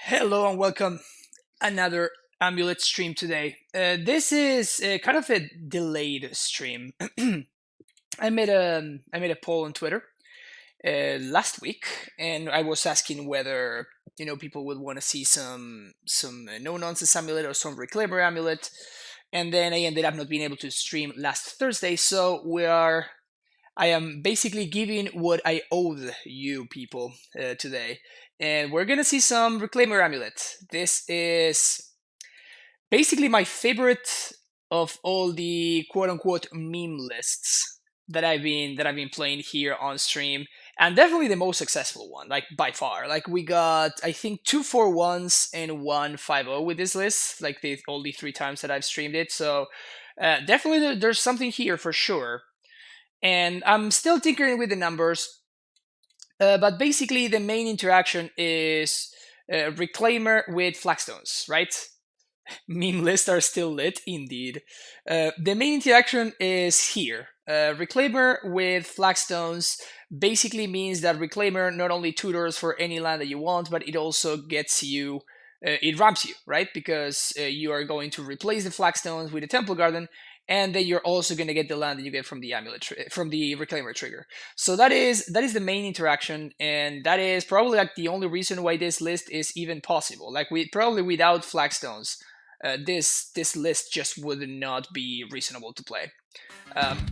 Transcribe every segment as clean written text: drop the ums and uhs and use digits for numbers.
Hello and welcome. Another Amulet stream today. This is kind of a delayed stream. I made a poll on Twitter last week, and I was asking whether people would want to see some no nonsense amulet or some Reclaimer amulet, and then I ended up not being able to stream last Thursday. So I am basically giving what I owed you people today. And we're gonna see some Reclaimer Amulet. This is basically my favorite of all the quote unquote meme lists that I've been playing here on stream. And definitely the most successful one, like by far. Like we got I think 2 4 1s and 1 5-0 with this list, like the only 3 times that I've streamed it. So definitely there's something here for sure, and I'm still tinkering with the numbers. But basically, the main interaction is Reclaimer with Flagstones, right? Meme lists are still lit, indeed. The main interaction is here. Reclaimer with Flagstones basically means that Reclaimer not only tutors for any land that you want, but it also gets you, it ramps you, right? Because you are going to replace the Flagstones with a Temple Garden, and then you're also going to get the land that you get from the from the Reclaimer trigger. So that is the main interaction, and that is probably like the only reason why this list is even possible. Like we probably without Flagstones, this list just would not be reasonable to play. Um,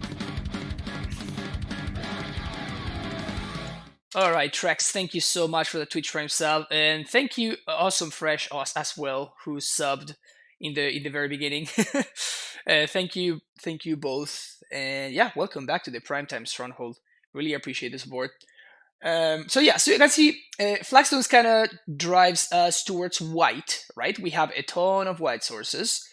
all right, Trex, thank you so much for the Twitch Prime sub, and thank you, Awesome Fresh as well, who subbed in the very beginning. Thank you both, and yeah, welcome back to the Primetime Stronghold. Really appreciate the support. So yeah, so you can see Flagstones kind of drives us towards white, right? We have a ton of white sources.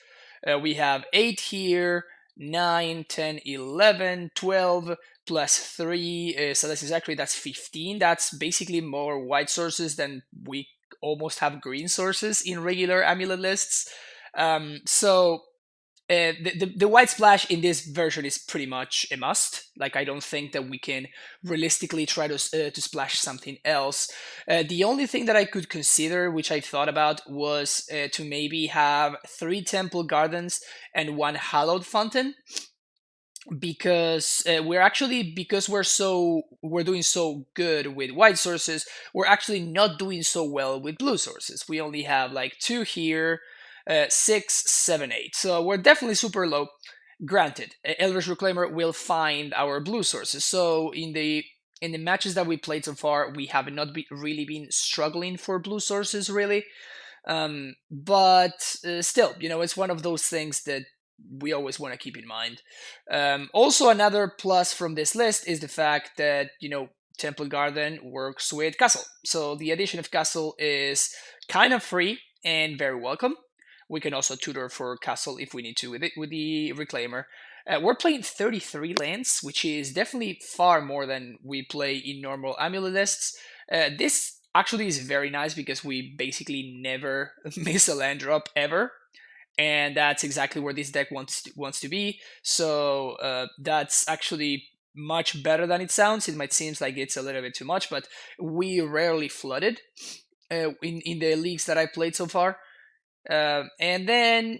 We have 8 here, 9, 10, 11, 12, plus 3. So that's 15. That's basically more white sources than we almost have green sources in regular amulet lists. The white splash in this version is pretty much a must. Like I don't think that we can realistically try to splash something else. The only thing that I could consider, which I thought about, was to maybe have 3 Temple Gardens and 1 Hallowed Fountain, because we're doing so good with white sources, we're actually not doing so well with blue sources. We only have like 2 here, 6, 7, 8. So we're definitely super low. Granted, Elvish Reclaimer will find our blue sources. So in the matches that we played so far, we have not really been struggling for blue sources, really. But still, it's one of those things that we always want to keep in mind. Also, another plus from this list is the fact that Temple Garden works with Castle, so the addition of Castle is kind of free and very welcome. We can also tutor for Castle if we need to with the Reclaimer. We're playing 33 lands, which is definitely far more than we play in normal amulet lists. This actually is very nice because we basically never miss a land drop ever, and that's exactly where this deck wants to be. So that's actually much better than it sounds. It might seem like it's a little bit too much, but we rarely flooded in the leagues that I played so far. And then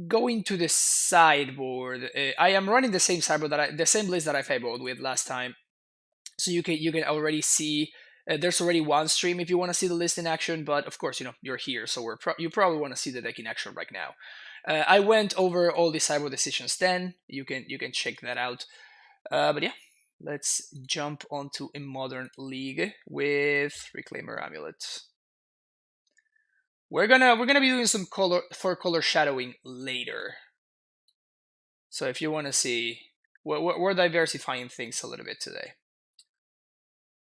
going to the sideboard, I am running the same sideboard the same list that I favored with last time. So you can already see there's already one stream if you want to see the list in action, but of course you're here, so you probably want to see the deck in action right now. I went over all the cyber decisions then. You can check that out. But yeah, let's jump onto a modern league with Reclaimer Amulet. We're gonna be doing some color shadowing later. So if you want to see, we're diversifying things a little bit today.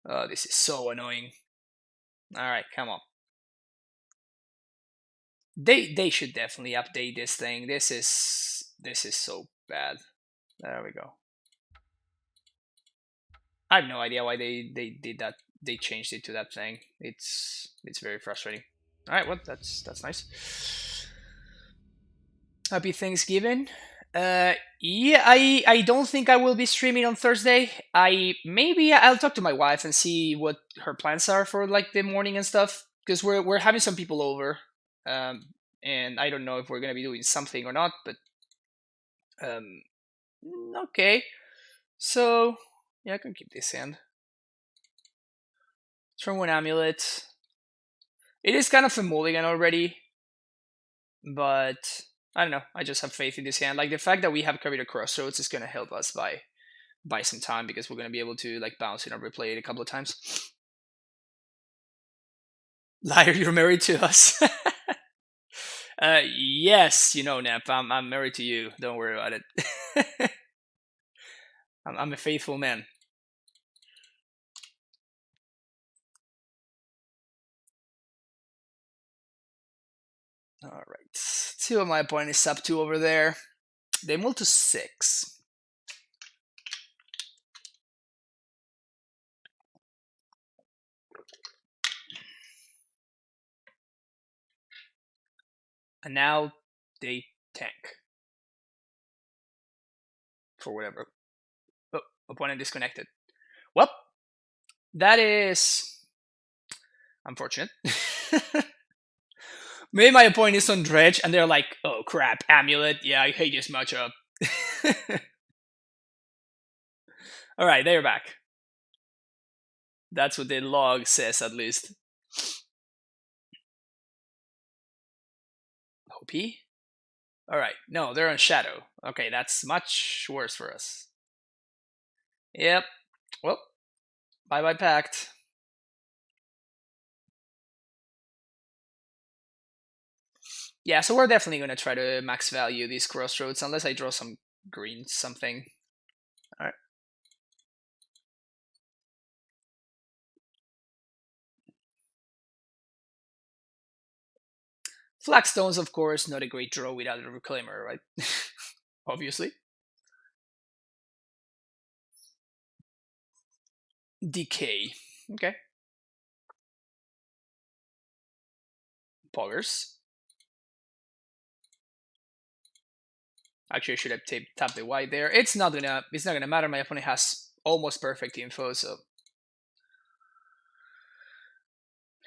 Oh, this is so annoying. All right, come on. They should definitely update this thing. This is so bad. There we go. I have no idea why they did that. They changed it to that thing. It's very frustrating. All right, well that's nice. Happy Thanksgiving. Yeah, I don't think I will be streaming on Thursday. I'll talk to my wife and see what her plans are for like the morning and stuff. because we're having some people over, and I don't know if we're gonna be doing something or not. But okay, so yeah, I can keep this hand. Turn 1 amulet. It is kind of a mulligan already, but I don't know. I just have faith in this hand. Like the fact that we have carried a crossroads is gonna help us by some time because we're gonna be able to like bounce it and replay it a couple of times. Liar, you're married to us. Yes, you know, Nap. I'm married to you. Don't worry about it. I'm a faithful man. All right. Let's see what my opponent is up to over there. They moved to 6. And now they tank. For whatever. Oh, opponent disconnected. Well, that is unfortunate. Maybe my opponent is on Dredge and they're like, oh crap, Amulet. Yeah, I hate this matchup. Alright, they're back. That's what the log says, at least. OP? Alright, no, they're on Shadow. Okay, that's much worse for us. Yep. Well, bye-bye Pact. Yeah, so we're definitely going to try to max value these crossroads, unless I draw some green something. Alright. Flagstones, of course, not a great draw without a Reclaimer, right? Obviously. Decay. Okay. Poggers. Actually, I should have tapped the white there. It's not gonna matter. My opponent has almost perfect info, so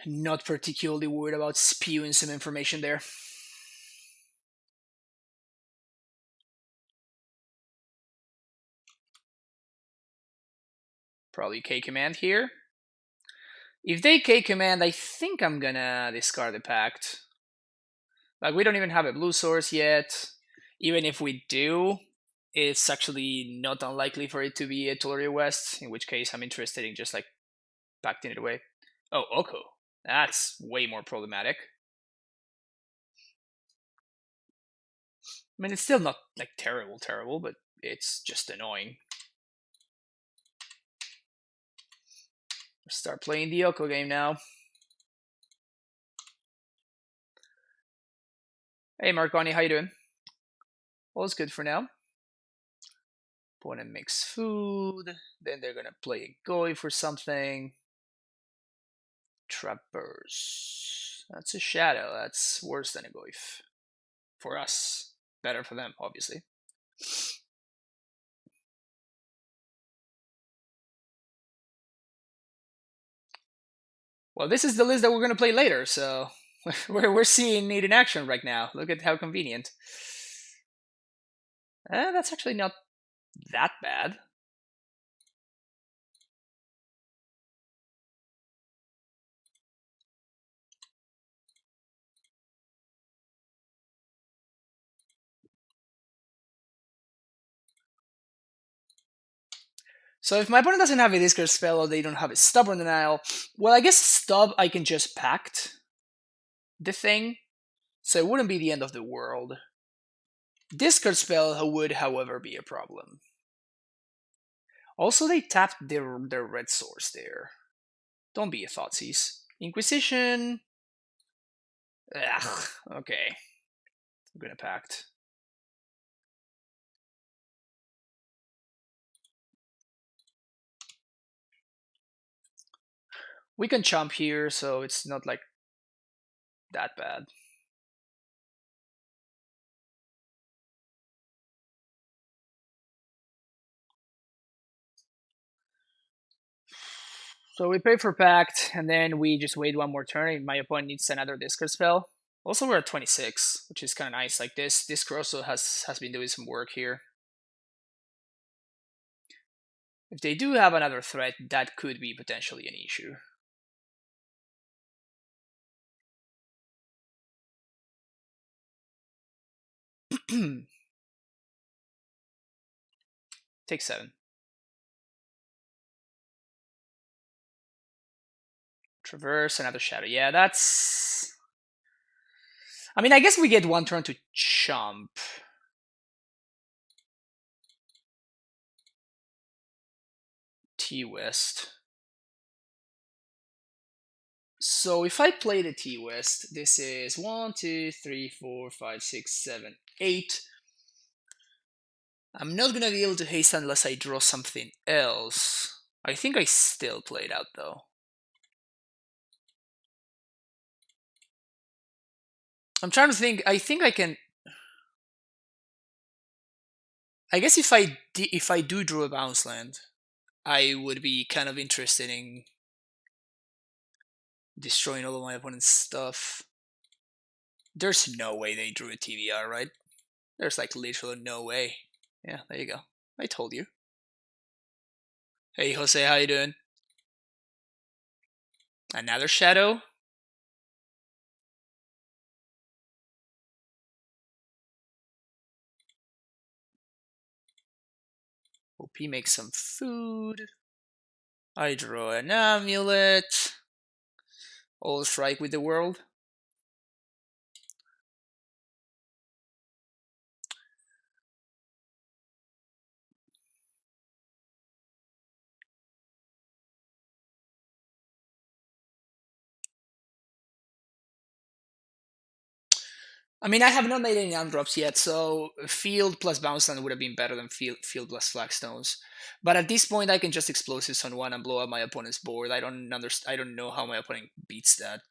not particularly worried about spewing some information there. Probably K command here. If they K command, I think I'm gonna discard the pact. Like, we don't even have a blue source yet. Even if we do, it's actually not unlikely for it to be a Tolaria West, in which case I'm interested in just like pacting it away. Oh, Oko. That's way more problematic. I mean, it's still not like terrible, but it's just annoying. Start playing the Oko game now. Hey, Marconi, how you doing? All's good for now. Opponent makes food. Then they're gonna play a Goi for something. Traverse. That's a shadow. That's worse than a Goif. For us. Better for them, obviously. Well, this is the list that we're gonna play later, so we're seeing it in action right now. Look at how convenient. That's actually not that bad. So if my opponent doesn't have a discard spell or they don't have a Stubborn Denial, well, I guess Stub I can just Pact the thing, so it wouldn't be the end of the world. Discard spell would, however, be a problem. Also, they tapped their red source there. Don't be a Thoughtseize. Inquisition. Ugh, okay. I'm gonna Pact. We can chomp here, so it's not like that bad. So we pay for Pact, and then we just wait one more turn. My opponent needs another discard spell. Also, we're at 26, which is kind of nice. Like this Crosso has been doing some work here. If they do have another threat, that could be potentially an issue. Take 7. Traverse, another Shadow. Yeah, that's... I mean, I guess we get one turn to chump. T-West. So if I play the T-West, this is 1, 2, 3, 4, 5, 6, 7, 8. I'm not gonna be able to haste unless I draw something else. I think I still play it out though. I'm trying to think. I think I can. I guess if I do draw a bounce land, I would be kind of interested in destroying all of my opponent's stuff. There's no way they drew a TVR, right? There's like literally no way. Yeah, there you go. I told you. Hey Jose, how you doing? Another Shadow? OP makes some food. I draw an Amulet. All strike with the world. I mean, I have not made any undrops yet, so field plus bounce land would have been better than field plus flagstones. But at this point, I can just explosives on one and blow up my opponent's board. I don't know how my opponent beats that.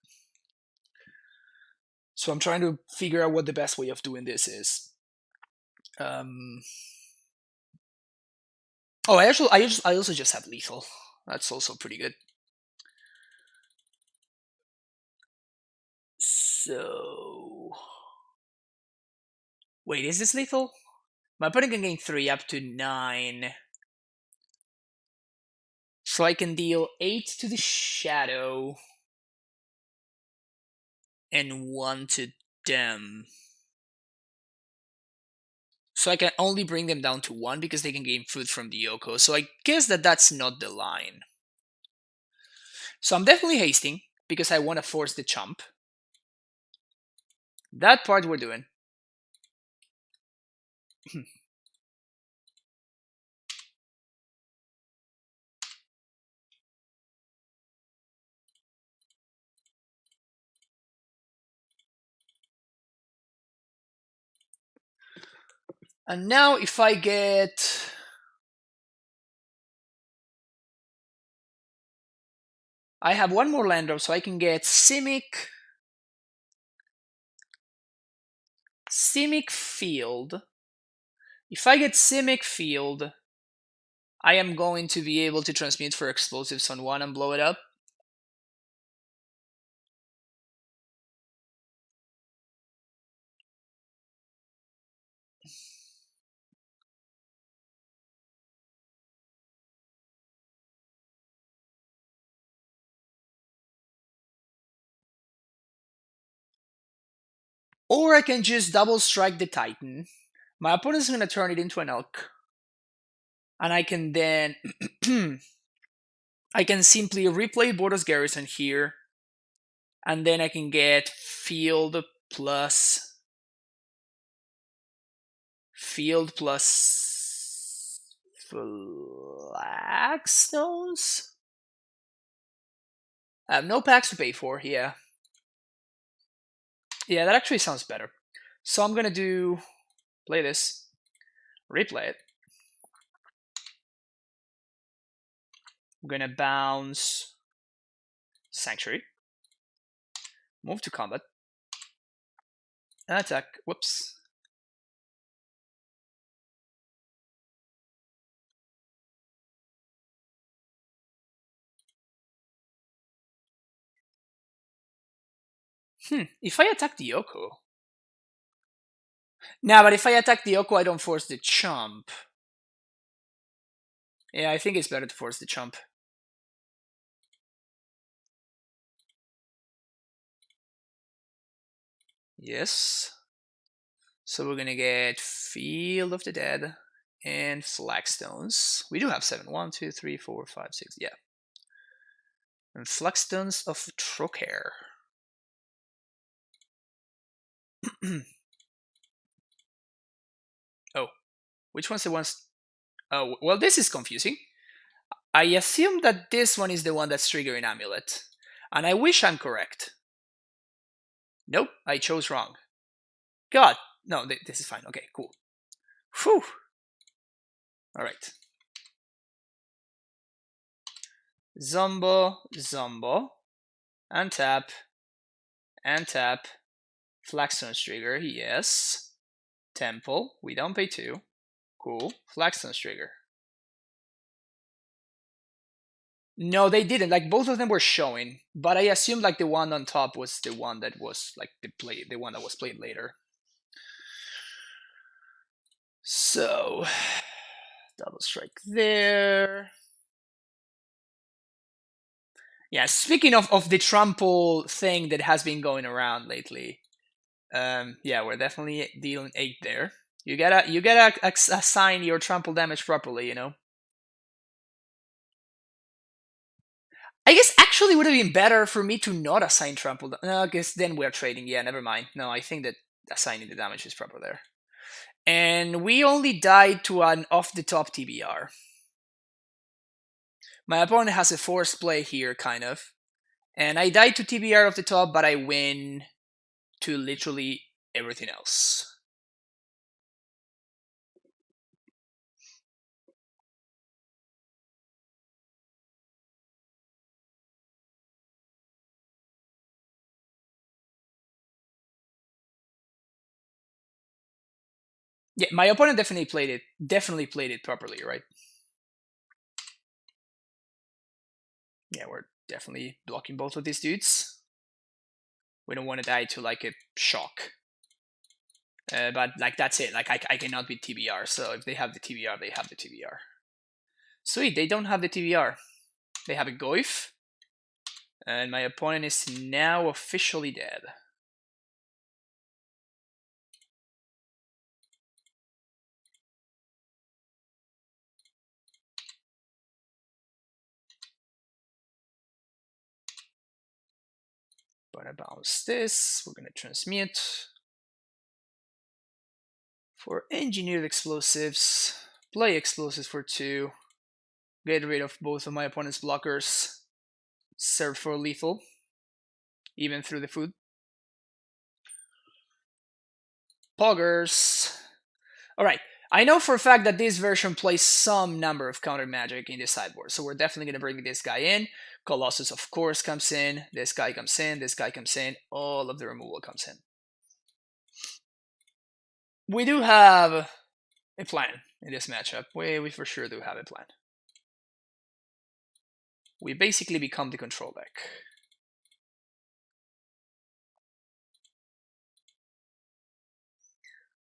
So I'm trying to figure out what the best way of doing this is. Oh, I also just have lethal. That's also pretty good. So wait, is this lethal? My opponent can gain 3 up to 9. So I can deal 8 to the Shadow and 1 to them. So I can only bring them down to 1 because they can gain food from the Yoko. So I guess that's not the line. So I'm definitely hasting because I want to force the chump. That part we're doing. And now if I get... I have one more land drop, so I can get Simic Field. If I get Simic Field, I am going to be able to transmute for explosives on 1 and blow it up. Or I can just double strike the Titan. My opponent's going to turn it into an Elk. And I can then... I can simply replay Bordos Garrison here. And then I can get Field plus Flagstones? I have no packs to pay for, yeah. Yeah, that actually sounds better. So I'm gonna play this, replay it. I'm gonna bounce Sanctuary, move to combat, and attack. Whoops. If I attack the Yoko... Nah, but if I attack the Yoko, I don't force the chump. Yeah, I think it's better to force the chump. Yes. So we're gonna get Field of the Dead and Flagstones. We do have 7. 1, 2, 3, 4, 5, 6. Yeah. And Flagstones of Trokair. Oh, which one's the ones? Oh, well, this is confusing. I assume that this one is the one that's triggering Amulet. And I wish I'm correct. Nope, I chose wrong. God, no, this is fine. Okay, cool. Whew. Alright. Zombo, Zombo. Untap. Untap. Flagstone's trigger, yes. Temple, we don't pay 2. Cool. Flagstone's trigger. No, they didn't. Like both of them were showing, but I assumed like the one on top was the one that was like the one that was played later. So, double strike there. Yeah, speaking of the trample thing that has been going around lately, yeah, we're definitely dealing 8 there. You gotta assign your trample damage properly, you know. I guess actually would have been better for me to not assign trample. No, I guess then we're trading. Yeah, never mind. No, I think that assigning the damage is proper there. And we only died to an off-the-top TBR. My opponent has a forced play here, kind of. And I died to TBR off the top, but I win to literally everything else. Yeah, my opponent definitely played it properly, right? Yeah, we're definitely blocking both of these dudes. We don't want to die to like a shock. But like that's it. Like I cannot beat TBR. So if they have the TBR, they have the TBR. Sweet, they don't have the TBR. They have a Goif. And my opponent is now officially dead. Gonna bounce this. We're gonna transmute. For engineered explosives, play explosives for 2. Get rid of both of my opponent's blockers. Serve for lethal, even through the food. Poggers. Alright, I know for a fact that this version plays some number of counter magic in the sideboard, so we're definitely going to bring this guy in. Colossus, of course, comes in. This guy comes in. This guy comes in. All of the removal comes in. We do have a plan in this matchup. We for sure do have a plan. We basically become the control deck.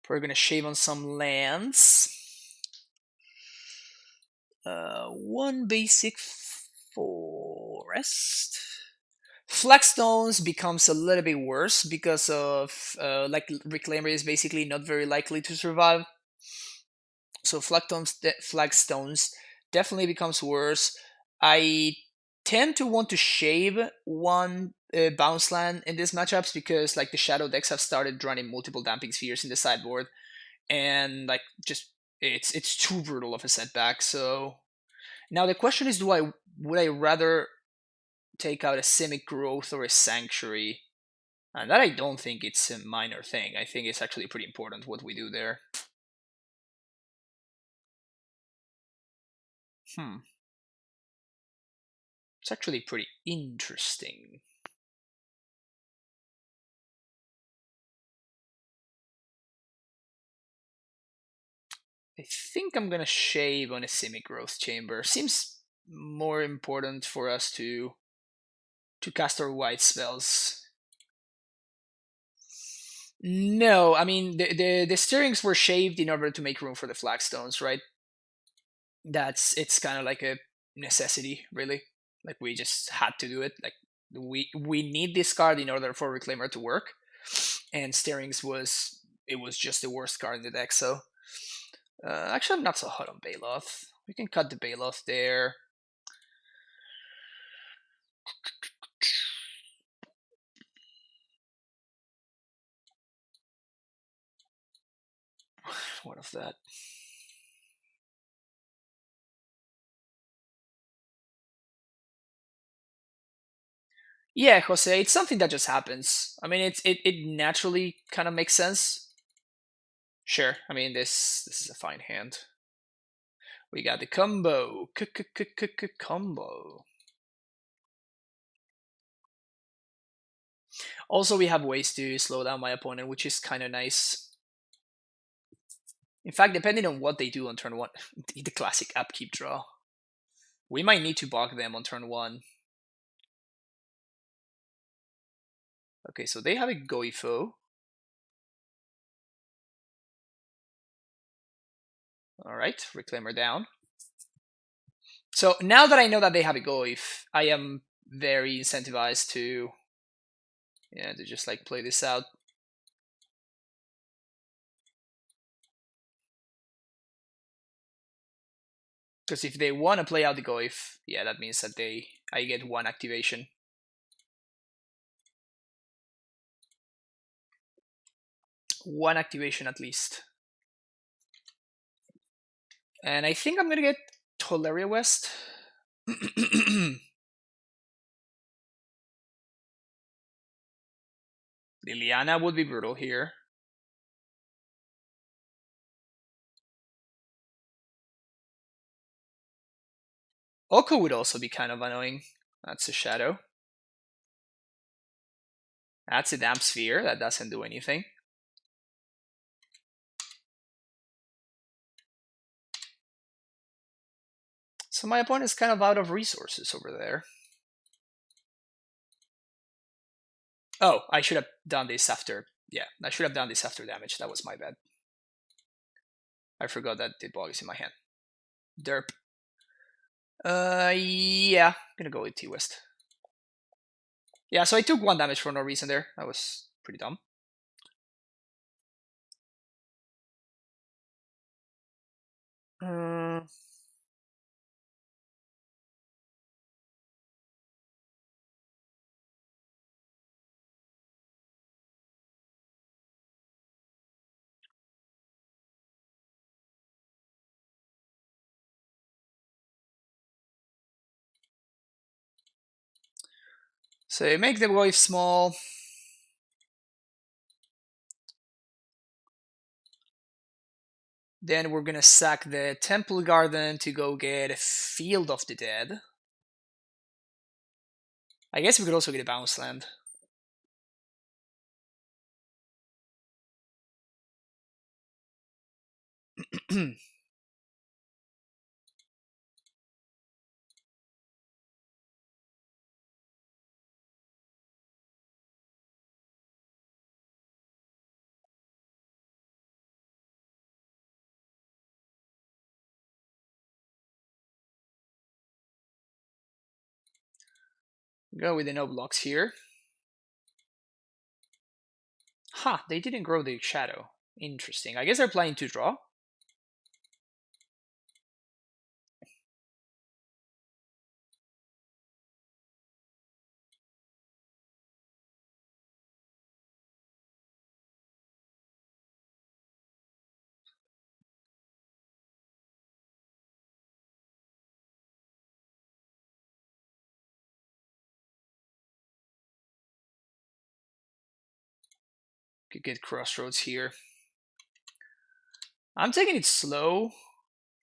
We're going to shave on some lands. 1 basic forest. Flagstones becomes a little bit worse because of like Reclaimer is basically not very likely to survive. So Flagstones definitely becomes worse. I tend to want to shave 1 bounce land in these matchups because like the shadow decks have started running multiple damping spheres in the sideboard, and like just it's too brutal of a setback. So now the question is, would I rather take out a Simic Growth or a Sanctuary? And that I don't think it's a minor thing. I think it's actually pretty important what we do there. It's actually pretty interesting. I think I'm gonna shave on a Simic Growth Chamber. Seems more important for us to cast our white spells. No, I mean the steerings were shaved in order to make room for the flagstones, right? It's kind of like a necessity, really. Like we just had to do it. Like we need this card in order for Reclaimer to work, and steerings was just the worst card in the deck. So actually, I'm not so hot on Baloth. We can cut the Baloth there. What of that? Yeah, Jose, it's something that just happens. I mean, it naturally kind of makes sense. Sure. I mean, this is a fine hand. We got the combo. Combo. Also, we have ways to slow down my opponent, which is kind of nice. In fact, depending on what they do on turn 1, the classic upkeep draw. We might need to block them on turn 1. Okay, so they have a Goifo. Alright, Reclaimer down. So now that I know that they have a Goif, I am very incentivized to just like play this out. Because if they want to play out the Goif, yeah, that means that I get 1 activation. One activation at least. And I think I'm gonna get Toleria West. Liliana would be brutal here. Oko would also be kind of annoying. That's a shadow. That's a damp sphere. That doesn't do anything. So my opponent is kind of out of resources over there. Oh, I should have done this after. Yeah, I should have done this after damage. That was my bad. I forgot that the ball is in my hand. Derp. Yeah, I'm gonna go with T-West. Yeah, so I took 1 damage for no reason there. That was pretty dumb. So you make the wave small. Then we're gonna sack the Temple Garden to go get a Field of the Dead. I guess we could also get a Bounce Land. Go with the no blocks here. Ha, they didn't grow the shadow. Interesting. I guess they're planning to draw. Could get Crossroads here. I'm taking it slow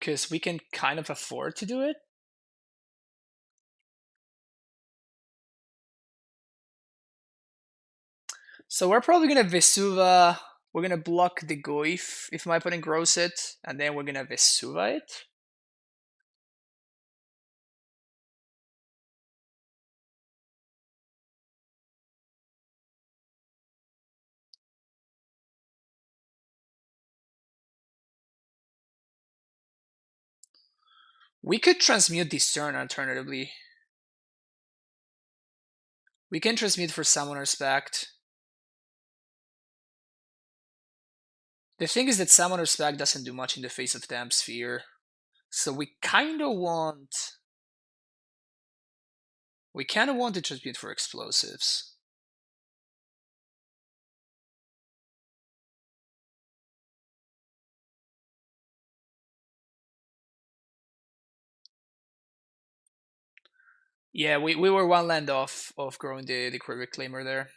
because we can kind of afford to do it. So we're probably gonna Vesuva. We're gonna block the Goif if my opponent grows it, and then we're gonna Vesuva it. We could transmute this turn alternatively. We can transmute for Summoner's Pact. The thing is that Summoner's Pact doesn't do much in the face of Damp Sphere. So we kind of want to transmute for explosives. Yeah, we were one land off of growing the Reclaimer there.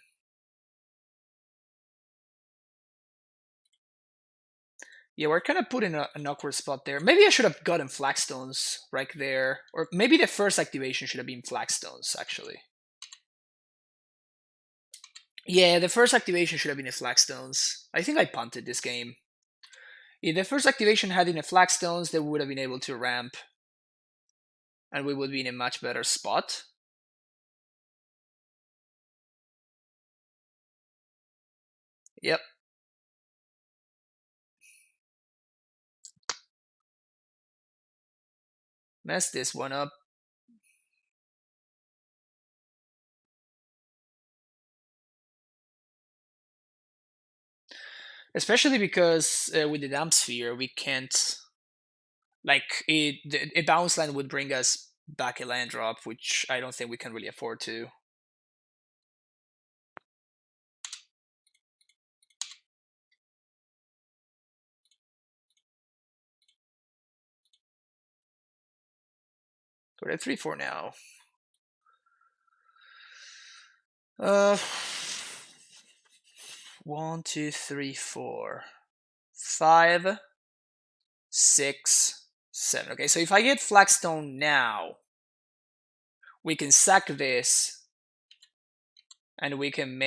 Yeah, we're kind of put in an awkward spot there. Maybe I should have gotten Flagstones right there. Or maybe the first activation should have been Flagstones, actually. Yeah, the first activation should have been a Flagstones. I think I punted this game. If the first activation had been a Flagstones, they would have been able to ramp. And we would be in a much better spot. Yep. Mess this one up. Especially because with the Damp Sphere, we can't... Like, a bounce land would bring us back a land drop, which I don't think we can really afford to. We're at 3-4 now. 1, 2, 3, 4, 5, 6, 7. Okay, so if I get Flagstone now, we can sack this, and we can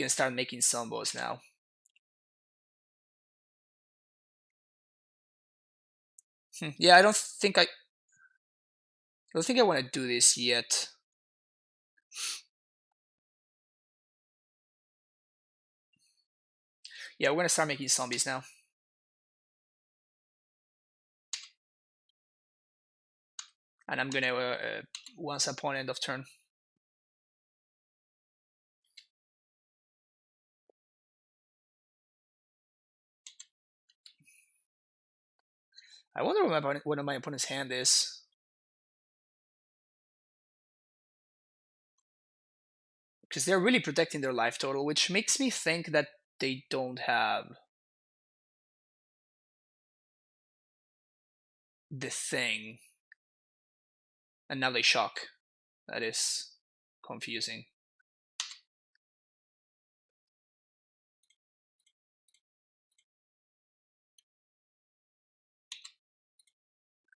start making Sumbos now. Yeah, I don't think I want to do this yet. Yeah, we're gonna start making zombies now. And I'm gonna once upon end of turn. I wonder what my opponent's hand is. Because they're really protecting their life total, which makes me think that they don't have the thing. And now they shock. That is confusing.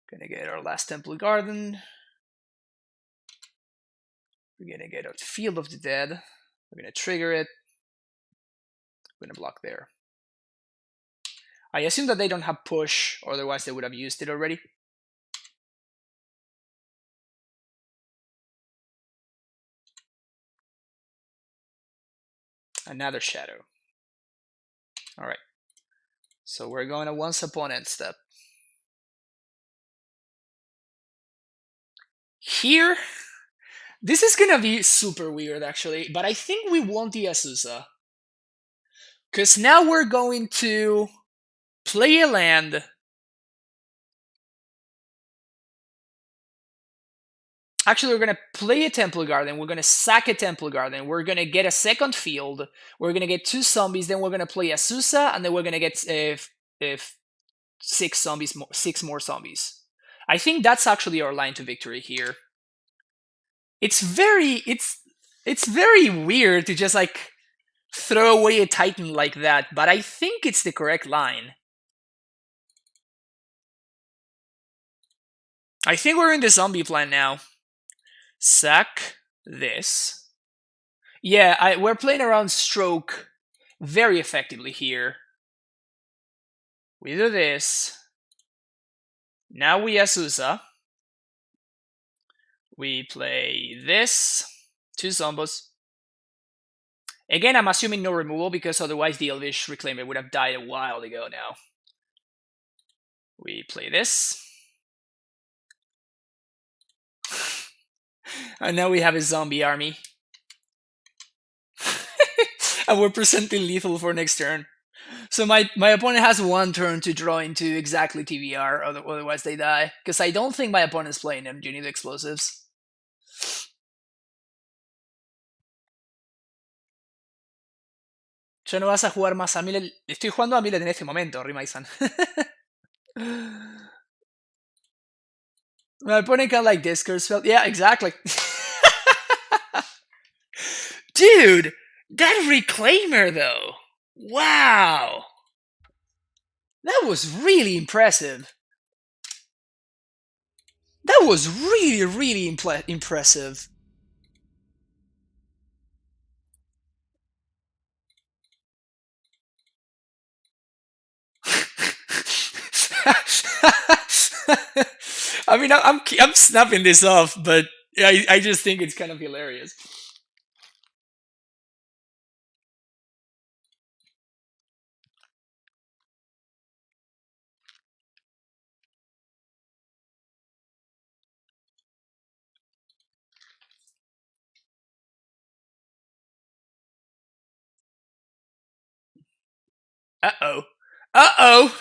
Gonna get our last Temple Garden. We're gonna get our Field of the Dead. We're gonna trigger it. We're gonna block there. I assume that they don't have push, or otherwise they would have used it already. Another Shadow. Alright. So we're going to once upon end step. Here, this is gonna be super weird actually, but I think we want the Azusa. Because now we're going to play a land. Actually, we're going to play a Temple Garden. We're going to sack a Temple Garden. We're going to get a second field. We're going to get 2 zombies. Then we're going to play Azusa. And then we're going to get 6 more zombies. I think that's actually our line to victory here. It's very weird to just like throw away a Titan like that, but I think it's the correct line. I think we're in the zombie plan now. Sack this. Yeah, we're playing around stroke very effectively here. We do this. Now we Azusa. We play this. 2 zombos. Again, I'm assuming no removal because otherwise the Elvish Reclaimer would have died a while ago now. We play this. And now we have a zombie army. And we're presenting lethal for next turn. So my opponent has one turn to draw into exactly TVR, otherwise they die. Because I don't think my opponent's playing Engineered Explosives. Ya no vas a jugar más Amulet. Estoy jugando Amulet en este momento, Rimaisan. My opponent can like discard spell. Yeah, exactly. Dude, that Reclaimer though. Wow. That was really impressive. That was really, really impressive. I mean, I'm snapping this off, but I just think it's kind of hilarious. Uh-oh. Uh-oh!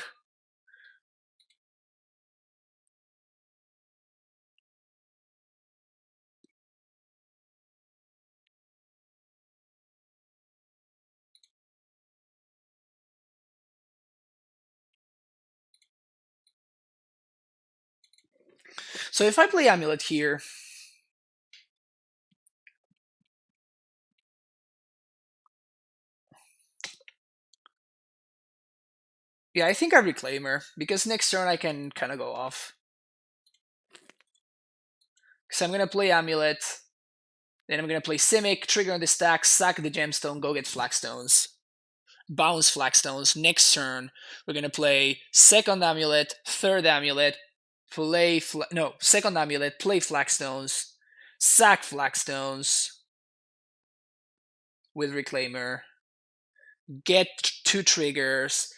So if I play Amulet here... Yeah, I think I Reclaimer, because next turn I can kind of go off. Because I'm going to play Amulet, then I'm going to play Simic, trigger on the stack, sack the gemstone, go get Flagstones. Bounce Flagstones. Next turn, we're going to play second Amulet, third Amulet, play... second Amulet, play Flagstones, sack Flagstones with Reclaimer, get 2 triggers,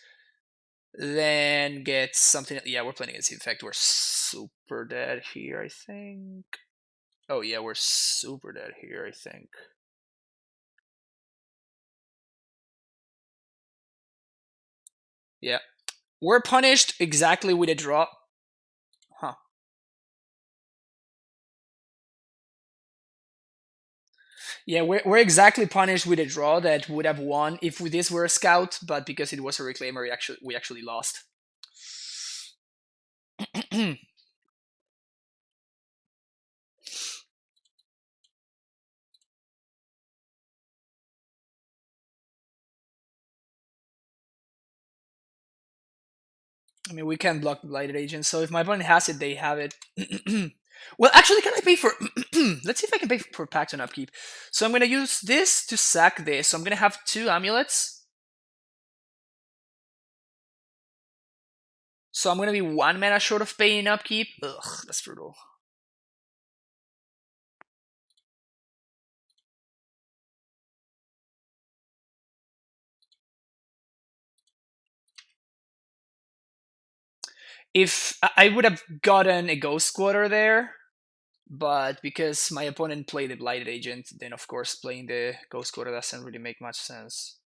then get something... Yeah, we're playing against Infect. We're super dead here, I think. Oh yeah, we're super dead here, I think. Yeah. We're punished exactly with a draw. Huh. Yeah, we're exactly punished with a draw that would have won if this were a scout, but because it was a Reclaimer, we actually lost. I mean, we can't block the Blighted Agent, so if my opponent has it, they have it. Well, actually, can I pay for... Let's see if I can pay for Pact on Upkeep. So I'm going to use this to sack this. So I'm going to have 2 Amulets. So I'm going to be 1 mana short of paying Upkeep. Ugh, that's brutal. If I would have gotten a Ghost Quarter there, but because my opponent played the Blighted Agent, then of course playing the Ghost Quarter doesn't really make much sense.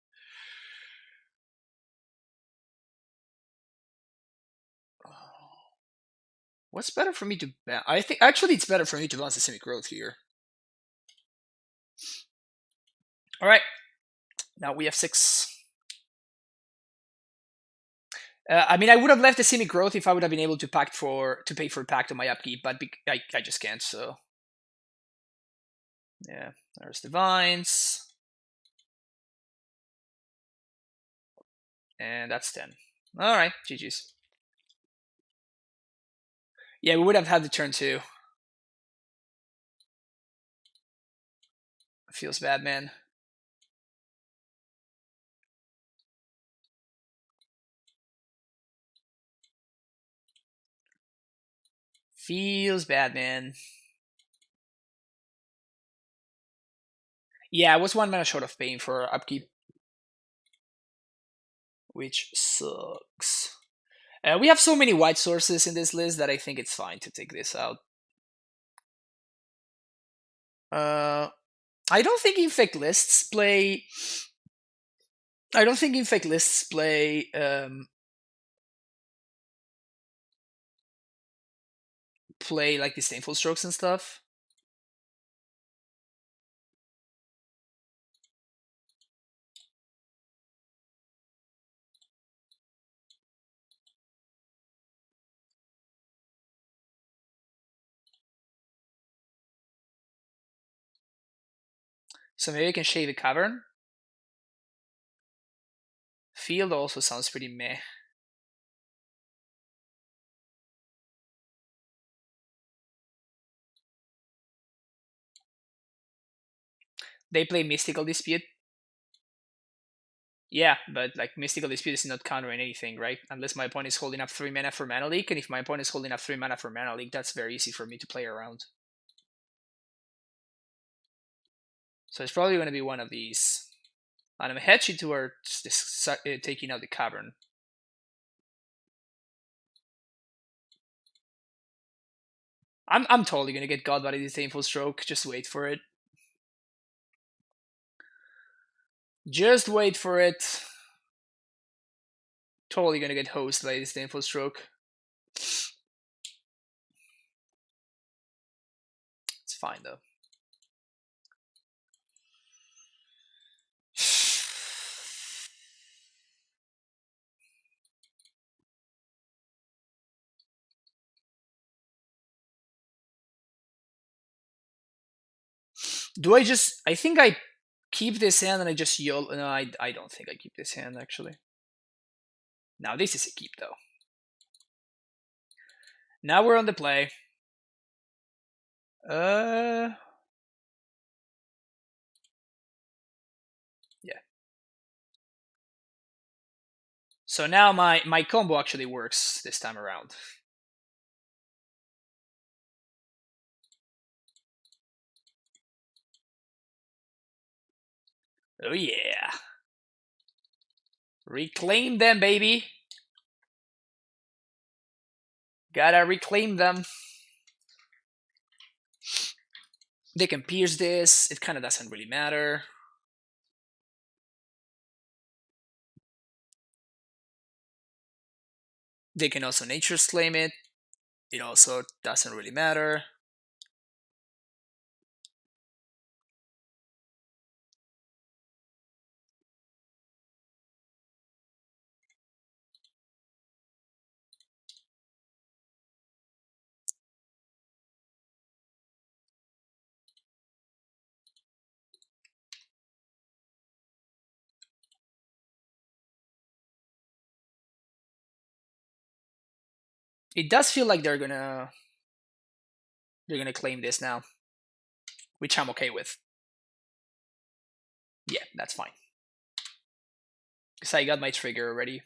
What's better for me to... I think actually it's better for me to bounce the Semi-Growth here. Alright, now we have 6. I mean, I would have left the Semi-Growth if I would have been able to pay for Pact on my upkeep, but I just can't, so... Yeah, there's the Vines. And that's 10. Alright, GG's. Yeah, we would have had the turn 2. Feels bad, man. Feels bad, man. Yeah, I was 1 mana short of paying for upkeep, which sucks. We have so many white sources in this list that I think it's fine to take this out. I don't think Infect lists play. I don't think Infect lists play play like disdainful strokes and stuff. So maybe I can shave a cavern. Field also sounds pretty meh. They play Mystical Dispute. Yeah, but like Mystical Dispute is not countering anything, right? Unless my opponent is holding up 3 mana for Mana Leak, and if my opponent is holding up 3 mana for Mana Leak, that's very easy for me to play around. So it's probably going to be one of these. And I'm hedging towards this, taking out the cavern. I'm totally going to get God by the Disdainful Stroke. Just wait for it. Just wait for it. Totally going to get hosted by the Disdainful Stroke. It's fine though. Do I just... I think I keep this hand and I just YOLO... No, I don't think I keep this hand, actually. Now, this is a keep, though. Now we're on the play. Yeah. So now my combo actually works this time around. Oh yeah. Reclaim them, baby. Gotta reclaim them. They can pierce this. It kind of doesn't really matter. They can also Nature's Claim it. It also doesn't really matter. It does feel like they're gonna claim this now, which I'm okay with. Yeah, that's fine. Because I got my trigger already.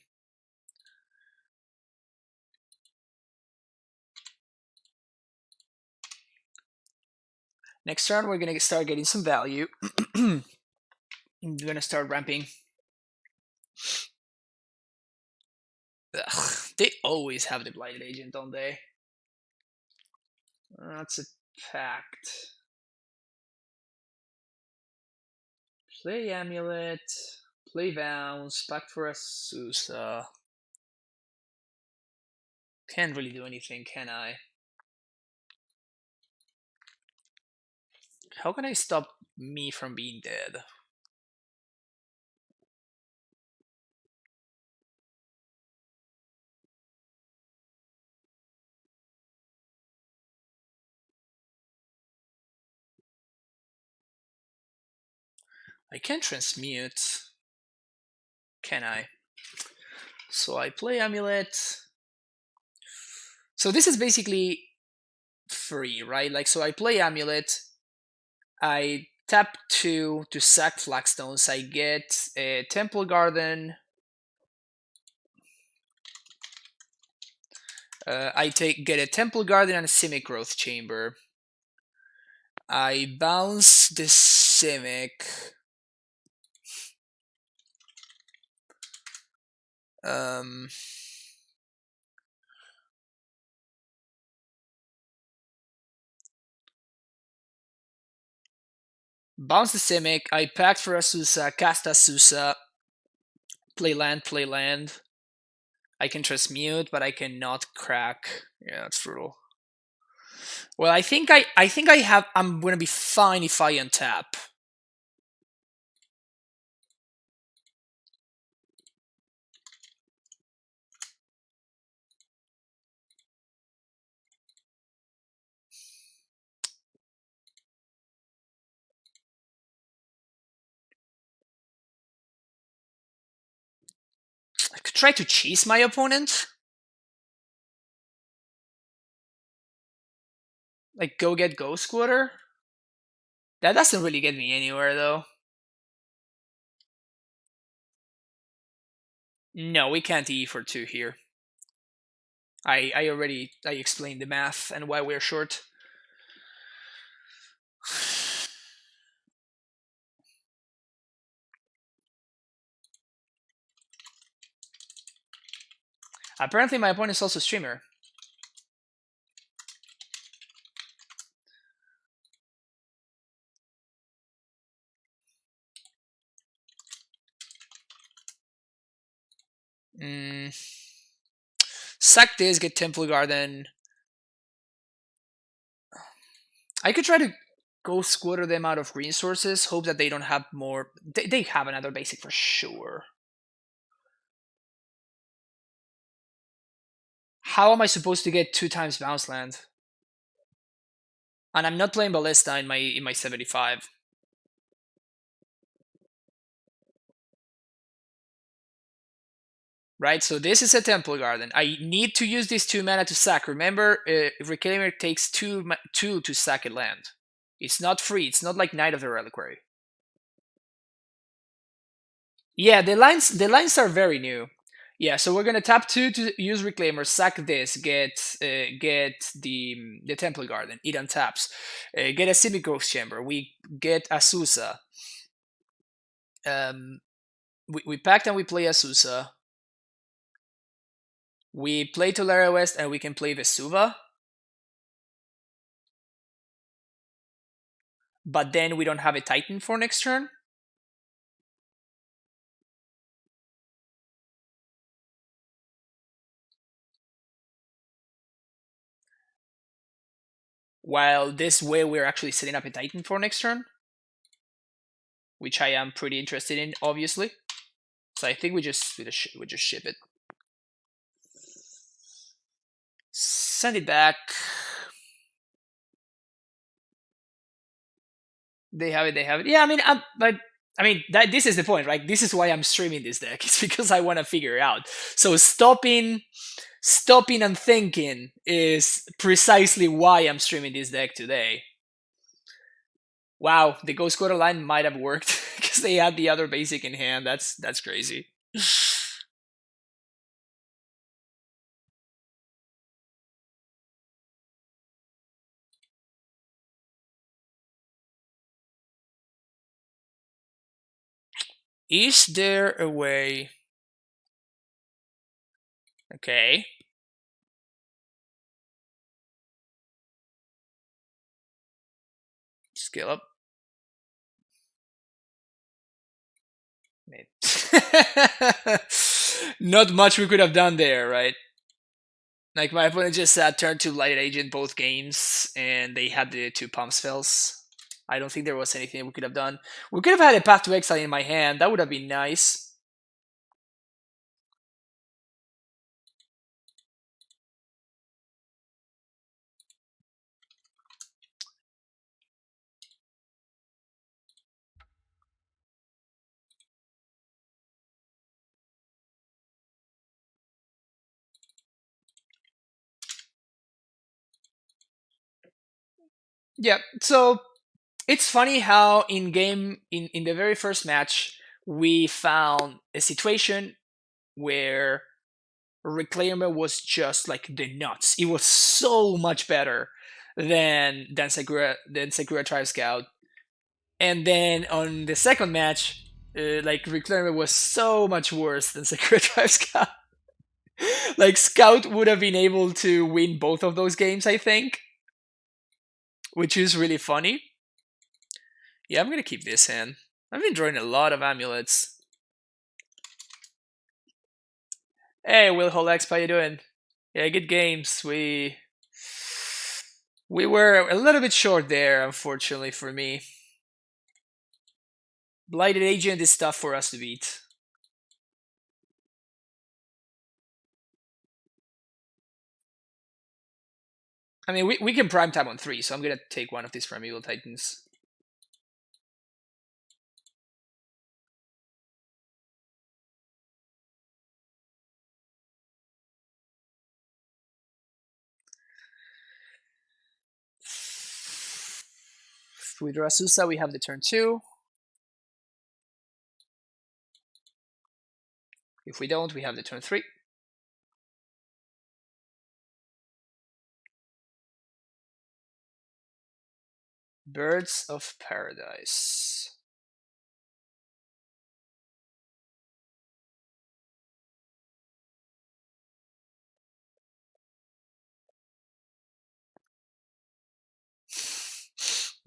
Next turn, we're gonna start getting some value. We're gonna start ramping. Ugh, they always have the Blighted Agent, don't they? That's a pact. Play Amulet. Play Bounce. Pact for Asusa. Can't really do anything, can I? How can I stop me from being dead? I can't transmute. Can I? So I play Amulet. So this is basically free, right? Like, so I play Amulet. I tap 2 to sack Flagstones. I get a Temple Garden. I get a Temple Garden and a Simic Growth Chamber. I bounce the Simic. Um, Bounce the Simic. I packed for Asusa, cast Asusa, play land, play land. I can transmute, but I cannot crack. Yeah, that's brutal. Well, I think I have. I'm gonna be fine if I untap. I could try to chase my opponent. Like go get Ghost Squatter. That doesn't really get me anywhere though. No, we can't E for 2 here. I explained the math and why we're short. Apparently my opponent is also a streamer. Sack this, get Temple Garden. I could try to go squatter them out of resources, hope that they don't have more. They have another basic for sure. How am I supposed to get 2 times bounce land? And I'm not playing Ballista in my 75. Right, so this is a Temple Garden. I need to use these 2 mana to sack. Remember, Reclaimer takes 2 to sack a land. It's not free. It's not like Knight of the Reliquary. Yeah, the lines are very new. Yeah, so we're gonna tap 2 to use Reclaimer, sack this, get the Temple Garden. It untaps. Get a Simic Ghost Chamber. We get Asusa. We packed and we play Asusa. We play Tolaria West and we can play Vesuva. But then we don't have a Titan for next turn. While this way we're actually setting up a Titan for next turn. Which I am pretty interested in, obviously. So I think we just ship it. Send it back. They have it. Yeah, I mean, this is the point, right? This is why I'm streaming this deck. It's because I want to figure it out. So stopping and thinking is precisely why I'm streaming this deck today. Wow, the Ghost Quarter line might have worked because they had the other basic in hand. That's crazy. Is there a way? Okay. Scale up. Not much we could have done there, right? Like my opponent just turned to Light Agent both games, and they had the 2 pump spells. I don't think there was anything we could have done. We could have had a Path to Exile in my hand. That would have been nice. Yeah, so it's funny how in the very first match we found a situation where Reclaimer was just like the nuts. It was so much better than Sakura Tribe Scout. And then on the second match, like Reclaimer was so much worse than Sakura Tribe Scout. Like Scout would have been able to win both of those games, I think, which is really funny. Yeah, I'm gonna keep this in. I've been drawing a lot of amulets. Hey, Will Holex, how you doing? Yeah, good games. We were a little bit short there, unfortunately for me. Blighted Agent is tough for us to beat. I mean, we can prime time on 3, so I'm gonna take one of these Primeval Titans. If we draw Susa, we have the turn 2. If we don't, we have the turn 3. Birds of Paradise.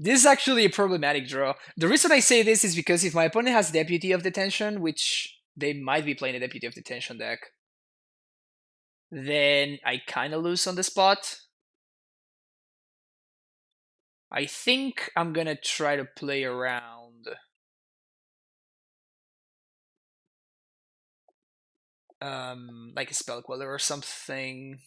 This is actually a problematic draw. The reason I say this is because if my opponent has Deputy of Detention, which they might be playing a Deputy of Detention deck, then I kind of lose on the spot. I think I'm gonna try to play around like a Spell Queller or something.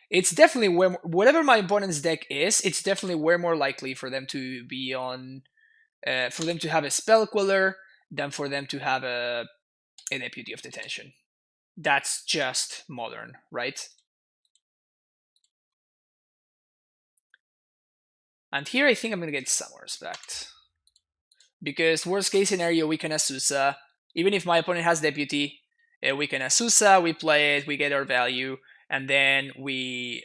It's definitely whatever my opponent's deck is, it's definitely way more likely for them to be on, for them to have a Spell Queller than for them to have a Deputy of Detention. That's just modern, right? And here I think I'm gonna get some more respect. Because worst case scenario, we can Asusa. Even if my opponent has Deputy, we can Asusa, we play it, we get our value, and then we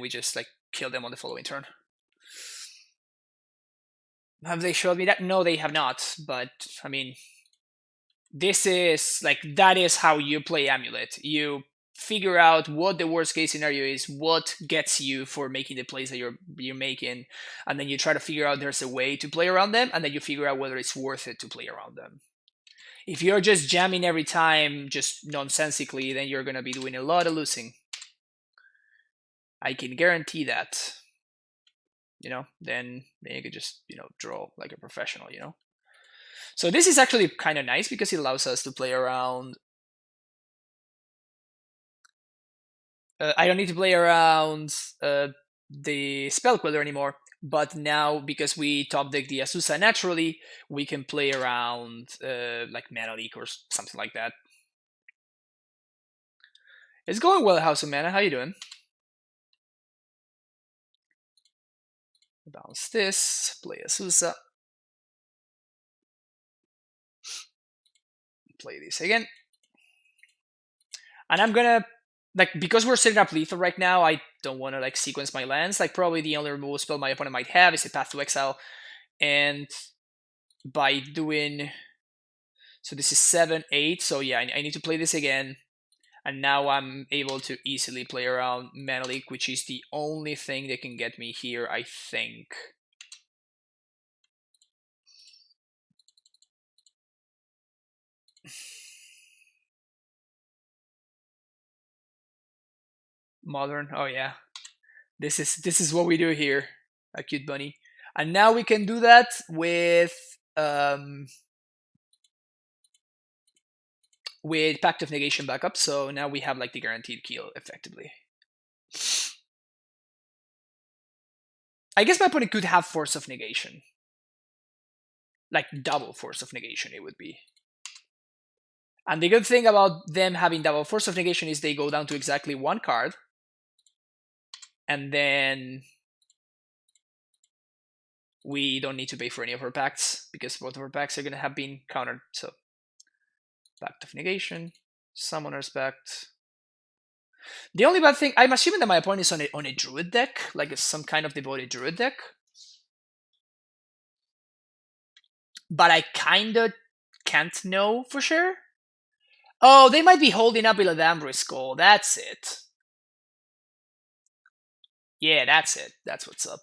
just like kill them on the following turn. Have they showed me that? No, they have not. But I mean, this is like, that is how you play Amulet. You figure out what the worst case scenario is, what gets you for making the plays that you're making, and then you try to figure out there's a way to play around them, and then you figure out whether it's worth it to play around them. If you're just jamming every time, just nonsensically, then you're gonna be doing a lot of losing. I can guarantee that. Then you could just draw like a professional. So this is actually kind of nice because it allows us to play around. I don't need to play around the Spell Queller anymore, but now because we top deck the Asusa naturally, we can play around like Mana Leak or something like that. It's going well, House of Mana. How you doing? Bounce this, play Asusa. Play this again. And I'm gonna, like, because we're setting up lethal right now, I don't want to like sequence my lands. Like, probably the only removal spell my opponent might have is a Path to Exile. And by doing, so this is 7, 8, so yeah, I need to play this again. And now I'm able to easily play around Mana Leak, which is the only thing that can get me here, I think. Modern, oh yeah. This is what we do here, a cute bunny. And now we can do that with Pact of Negation backup, so now we have like the guaranteed kill effectively. I guess my opponent could have Force of Negation. Like double Force of Negation it would be. And the good thing about them having double Force of Negation is they go down to exactly one card. And then we don't need to pay for any of our pacts because both of our pacts are going to have been countered. So Pact of Negation, Summoner's Pact. The only bad thing, I'm assuming that my opponent is on a Druid deck, like some kind of devoted Druid deck. But I kind of can't know for sure. Oh, they might be holding up Illidan's Skull. That's it. Yeah, that's it. That's what's up.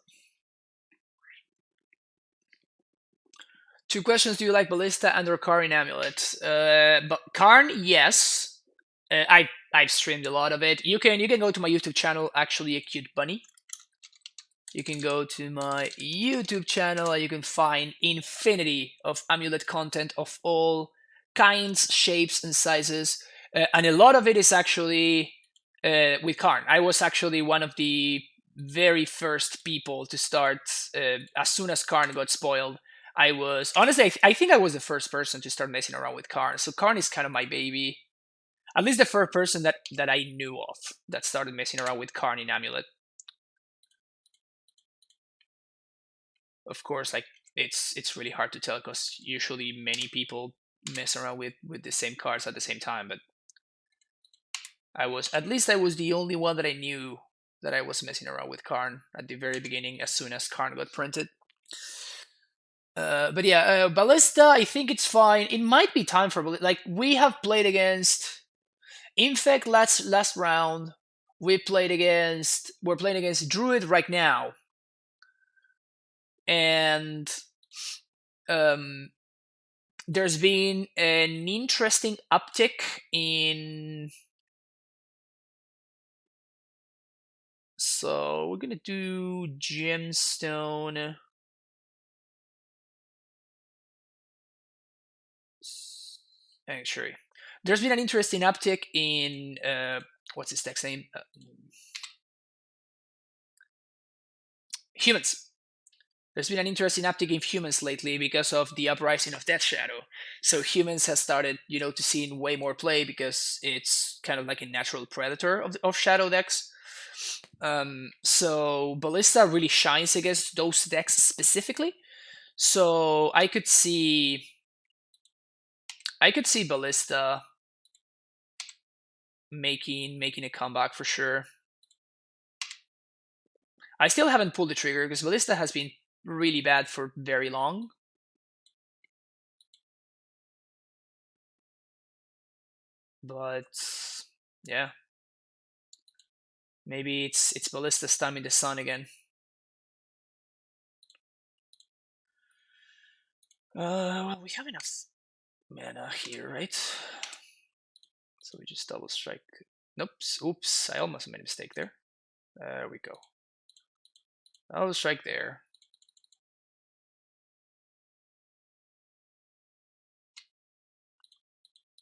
2 questions: do you like Ballista and or Karn Amulet? But Karn, yes. I've streamed a lot of it. You can go to my YouTube channel, actually a cute bunny. You can go to my YouTube channel and you can find infinity of amulet content of all kinds, shapes, and sizes. And a lot of it is actually with Karn. I was actually one of the very first people to start as soon as Karn got spoiled. I was honestly, I think I was the first person to start messing around with Karn. So Karn is kind of my baby. At least the first person that I knew of that started messing around with Karn in Amulet. Of course, like it's really hard to tell because usually many people mess around with the same cards at the same time. But I was the only one that I knew that I was messing around with Karn at the very beginning, as soon as Karn got printed. But yeah, Ballista, I think it's fine. It might be time for like we have played against Infect last round. We're playing against Druid right now, and there's been an interesting uptick in. So we're gonna do Gemstone. Actually, there's been an interesting uptick in what's his deck's name? Humans. There's been an interesting uptick in humans lately because of the uprising of Death Shadow. So humans has started, to see in way more play because it's kind of like a natural predator of Shadow decks. So Ballista really shines against those decks specifically. So I could see Ballista making a comeback for sure. I still haven't pulled the trigger because Ballista has been really bad for very long. But yeah, maybe it's Ballista's time in the sun again. Well, we have enough mana here, right? So we just double strike. Nope. Oops, I almost made a mistake there. There we go. Double strike there.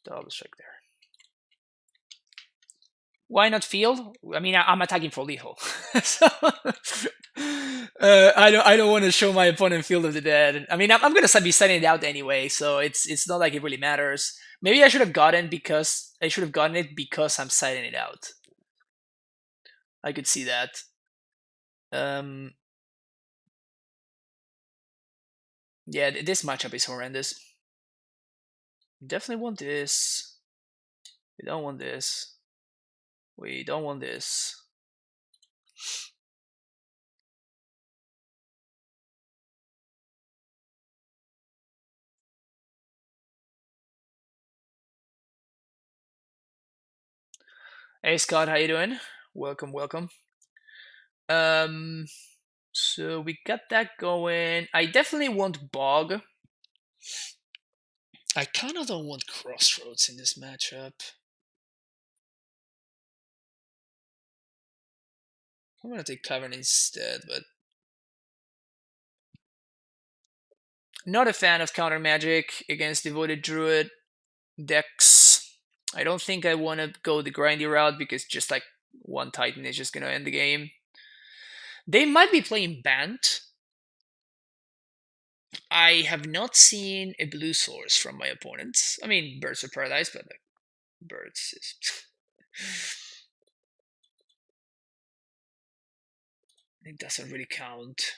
Double strike there. Why not field? I mean, I'm attacking for lethal, so I don't want to show my opponent Field of the Dead. I mean, I'm gonna be setting it out anyway, so it's not like it really matters. Maybe I should have gotten it because I'm setting it out. I could see that. Yeah, this matchup is horrendous. We definitely want this. We don't want this. We don't want this. Hey Scott, how you doing? Welcome. So we got that going. I definitely want Bog. I kind of don't want Crossroads in this matchup. I'm gonna take Cavern instead, but not a fan of counter magic against Devoted Druid decks. I don't think I want to go the grindy route because just like one Titan is just gonna end the game. They might be playing Bant. I have not seen a blue source from my opponents. I mean, Birds of Paradise, but like, Birds is. It doesn't really count.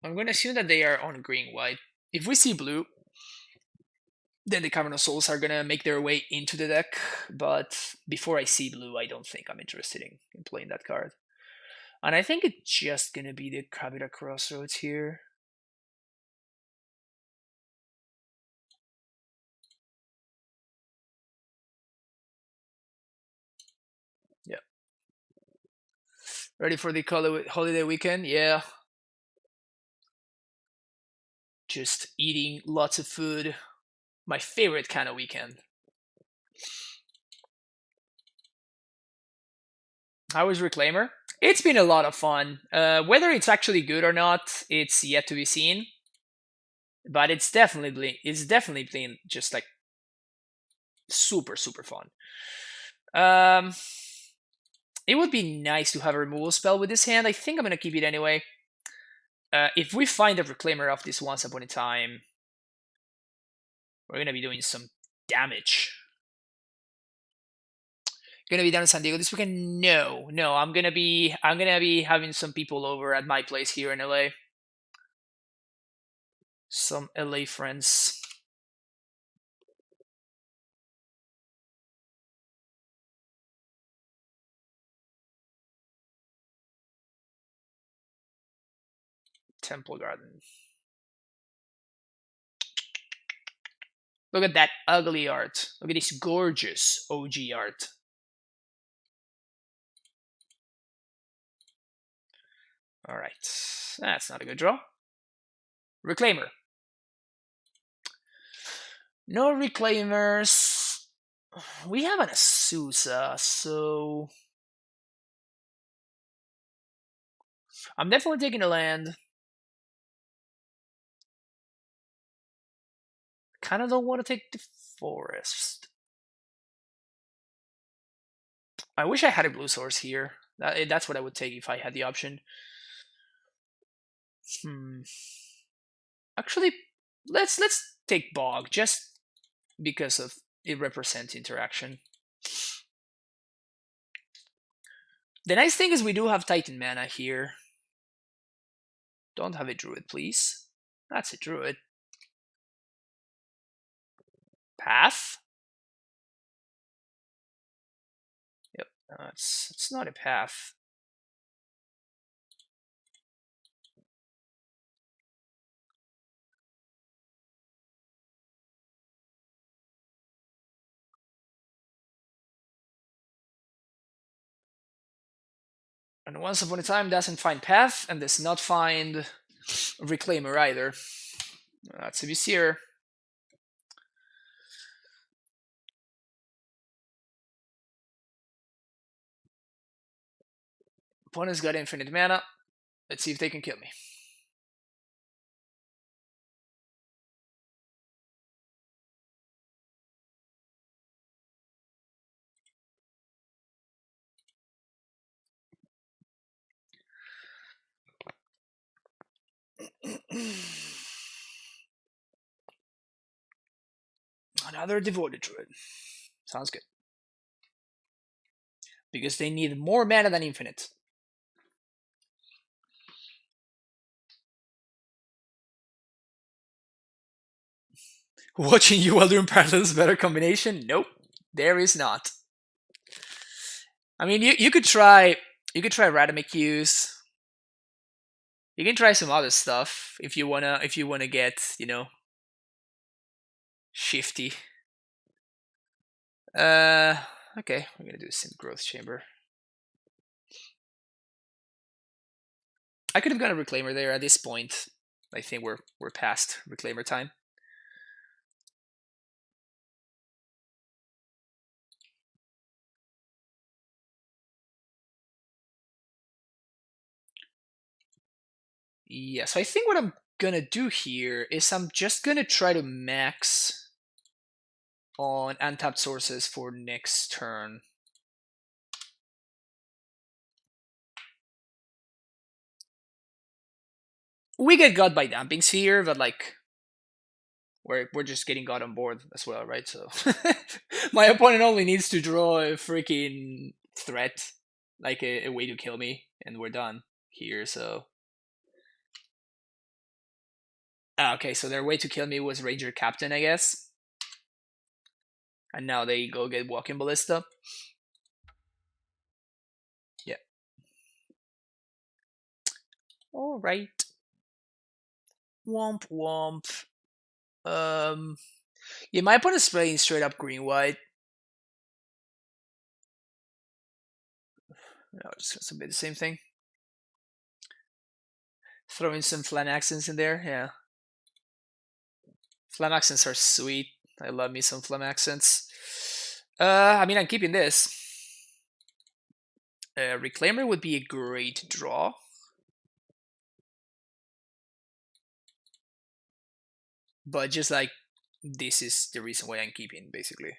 I'm going to assume that they are on green-white. If we see blue, then the Cavern of Souls are going to make their way into the deck. But before I see blue, I don't think I'm interested in playing that card. And I think it's just gonna be the Kavita Crossroads here. Yeah. Ready for the holiday weekend? Yeah. Just eating lots of food. My favorite kind of weekend. How was Reclaimer? It's been a lot of fun. Whether it's actually good or not, it's yet to be seen. But it's definitely been just like super fun. Um, it would be nice to have a removal spell with this hand. I think I'm gonna keep it anyway. If we find a Reclaimer of this once upon a time, we're gonna be doing some damage. Gonna be down in San Diego this weekend? No. I'm gonna be having some people over at my place here in LA. Some LA friends. Temple Garden. Look at that ugly art. Look at this gorgeous OG art. Alright. That's not a good draw. Reclaimer. No Reclaimers. We have an Azusa, so I'm definitely taking a land. Kind of don't want to take the forest. I wish I had a blue source here. That's what I would take if I had the option. Actually, let's take Bog just because of it represents interaction. The nice thing is we do have Titan mana here. Don't have a Druid, please. That's a Druid. Path? Yep, it's not a path. And once upon a time doesn't find path and does not find Reclaimer either. That's a Vizier. Opponent's got infinite mana. Let's see if they can kill me. Another Devoted Druid. Sounds good. Because they need more mana than infinite. Watching you while doing parallels better combination? Nope, there is not. I mean, you could try Radamic use. You can try some other stuff if you wanna get shifty. Okay, we're gonna do some Growth Chamber. I could have gone a Reclaimer there at this point. I think we're past Reclaimer time. Yeah, so I think what I'm gonna do here is I'm just gonna try to max on untapped sources for next turn. We get got by Damping Sphere, but like we're just getting got on board as well, right? So my opponent only needs to draw a freaking threat, like a way to kill me, and we're done here. So okay, so their way to kill me was Ranger Captain, I guess, and now they go get Walking Ballista. Yeah. All right. Womp womp. Yeah, my opponent's playing straight up green white. No, just gonna submit the same thing. Throw in some flan accents in there. Yeah, flan accents are sweet. I love me some flan accents. I mean, I'm keeping this. Reclaimer would be a great draw. But just like, this is the reason why I'm keeping, basically.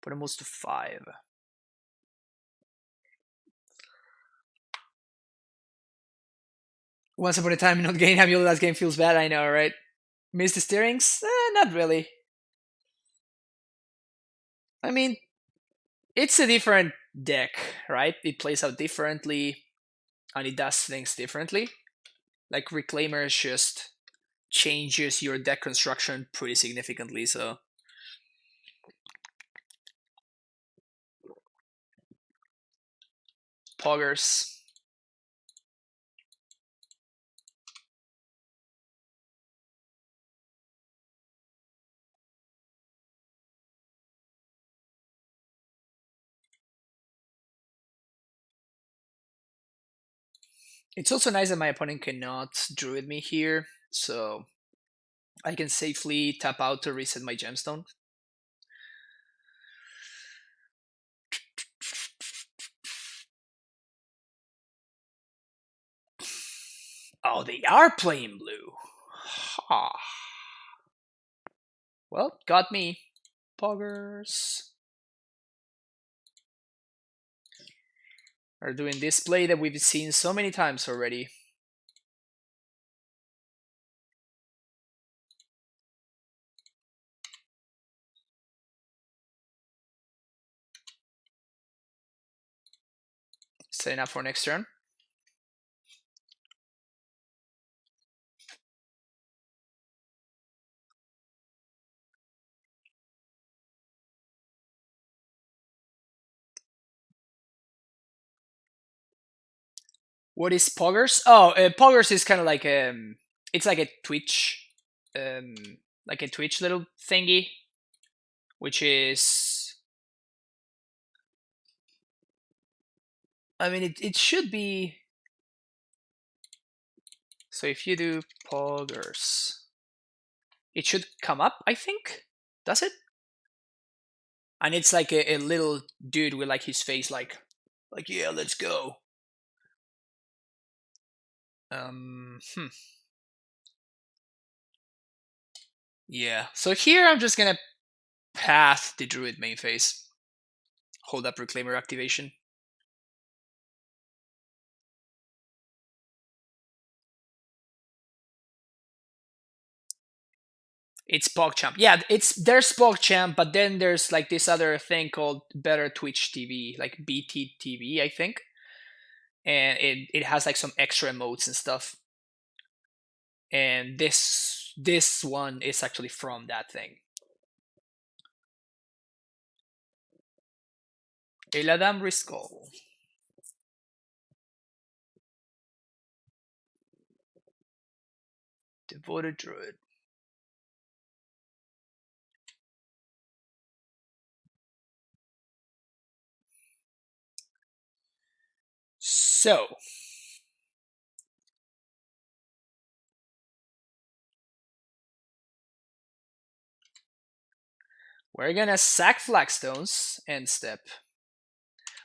Put almost to 5. Once upon a time, not getting Amulet last game feels bad, I know, right? Miss the steerings? Not really. I mean, it's a different deck, right? It plays out differently, and it does things differently. Like, Reclaimer just changes your deck construction pretty significantly, so... Poggers. It's also nice that my opponent cannot Druid me here, so I can safely tap out to reset my gemstone. Oh, they are playing blue. Ah. Well, got me. Poggers are doing this play that we've seen so many times already. Setting up for next turn. What is Poggers? Oh, Poggers is kind of like it's like a Twitch, um, like a Twitch little thingy, which is, I mean, it should be. So if you do Poggers, it should come up, I think. Does it? And it's like a little dude with like his face like yeah, let's go. Yeah. So here I'm just gonna path the Druid main phase. Hold up Reclaimer activation. It's PogChamp. Yeah, there's PogChamp, but then there's like this other thing called Better Twitch TV, like BTTV, I think. And it has like some extra emotes and stuff. And this one is actually from that thing. Eladam Riscol. Devoted Druid. So, we're gonna sack Flagstones and step.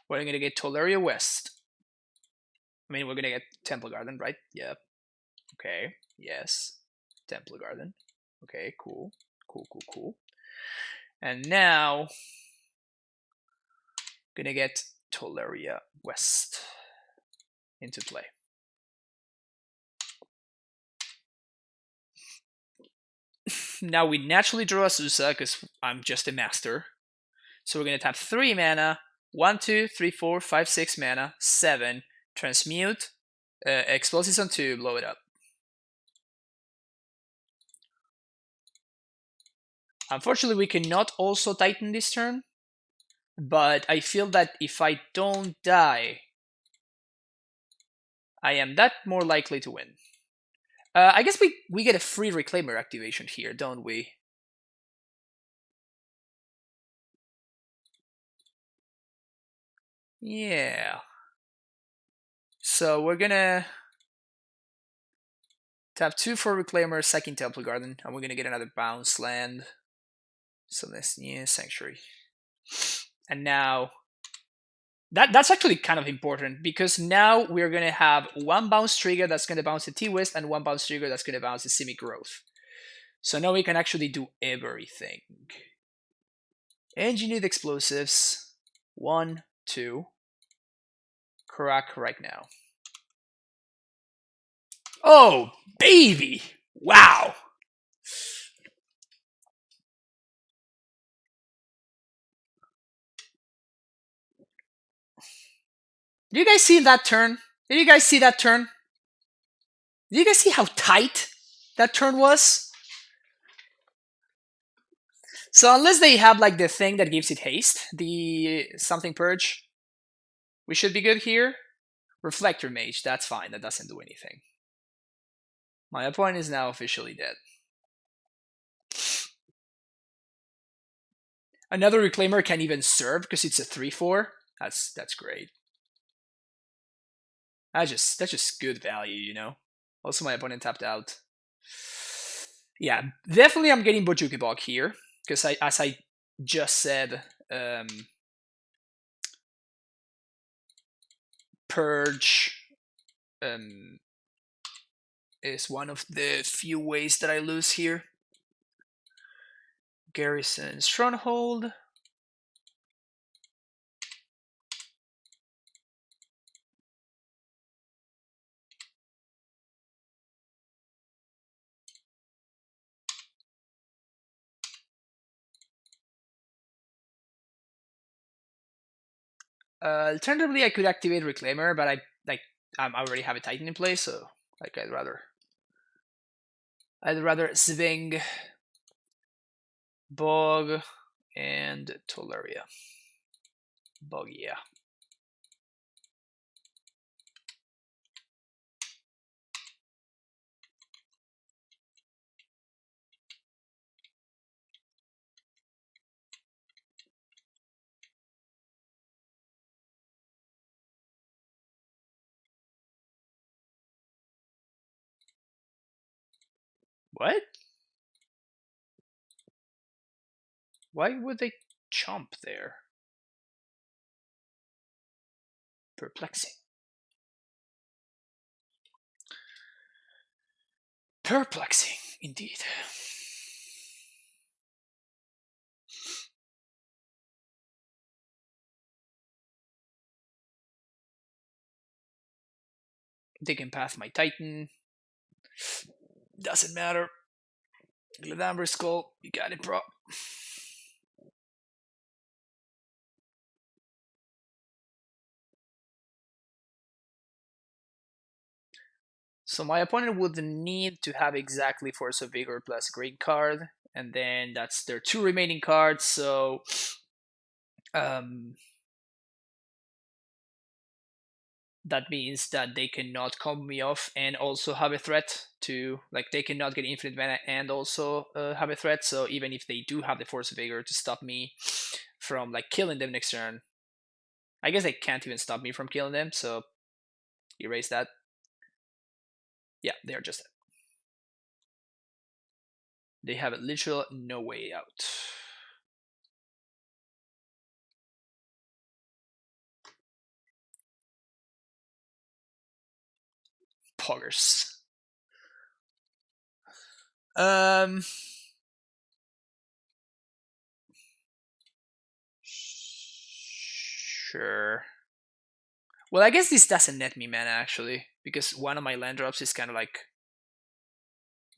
We're gonna get Tolaria West. I mean, we're gonna get Temple Garden, right? Yeah. Okay. Yes. Temple Garden. Okay, cool. Cool. And now, gonna get Tolaria West into play. Now we naturally draw a Susa because I'm just a master. So we're gonna tap 3 mana, 1, 2, 3, 4, 5, 6 mana, 7, transmute, Explosives on 2, blow it up. Unfortunately, we cannot also Titan this turn, but I feel that if I don't die, I am that more likely to win. I guess we get a free Reclaimer activation here, don't we? Yeah. So we're gonna tap 2 for Reclaimer, second Temple Garden, and we're gonna get another bounce land. So this, yeah, Sanctuary. And now that's actually kind of important because now we're gonna have one bounce trigger that's gonna bounce the T-West and one bounce trigger that's gonna bounce the Simic Growth. So now we can actually do everything. Engineered explosives. 1, 2. Crack right now. Oh, baby! Wow! Did you guys see that turn? Did you guys see that turn? Did you guys see how tight that turn was? So unless they have like the thing that gives it haste, the something purge, we should be good here. Reflector Mage, that's fine, that doesn't do anything. My opponent is now officially dead. Another Reclaimer can even serve because it's a 3/4. That's great. That's just good value, you know. Also, my opponent tapped out. Yeah, definitely I'm getting Bojuki Bog here because as I just said, Purge is one of the few ways that I lose here. Garrison Stronghold. Alternatively, I could activate Reclaimer, but I already have a Titan in place, so like I'd rather swing Bog and Tolaria. Bog, yeah. What? Why would they chomp there? Perplexing. Perplexing, indeed. They can path my Titan. Doesn't matter. Gladamber Skull, you got it, bro. So my opponent would need to have exactly Force of Vigor plus Green card, and then that's their 2 remaining cards, so that means that they cannot combo me off and also have a threat to, like, they cannot get infinite mana and also have a threat, so even if they do have the Force of Vigor to stop me from like killing them next turn, I guess they can't even stop me from killing them, so erase that. Yeah, they're just dead. They have literally no way out. Poggers. Sure. Well, I guess this doesn't net me mana actually, because one of my land drops is kind of like.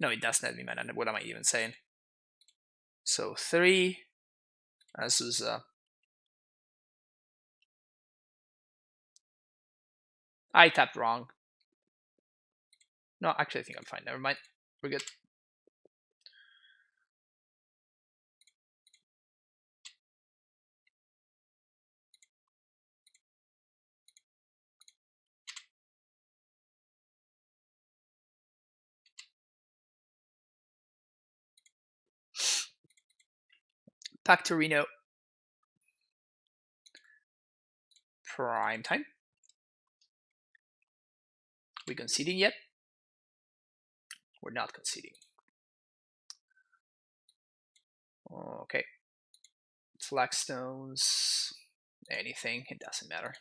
No, it does net me mana. What am I even saying? So 3 Azusa. I tapped wrong. No, actually, I think I'm fine. Never mind. We're good. Factorino. Prime time. We conceding yet? We're not conceding. Okay. Flagstones, anything, it doesn't matter.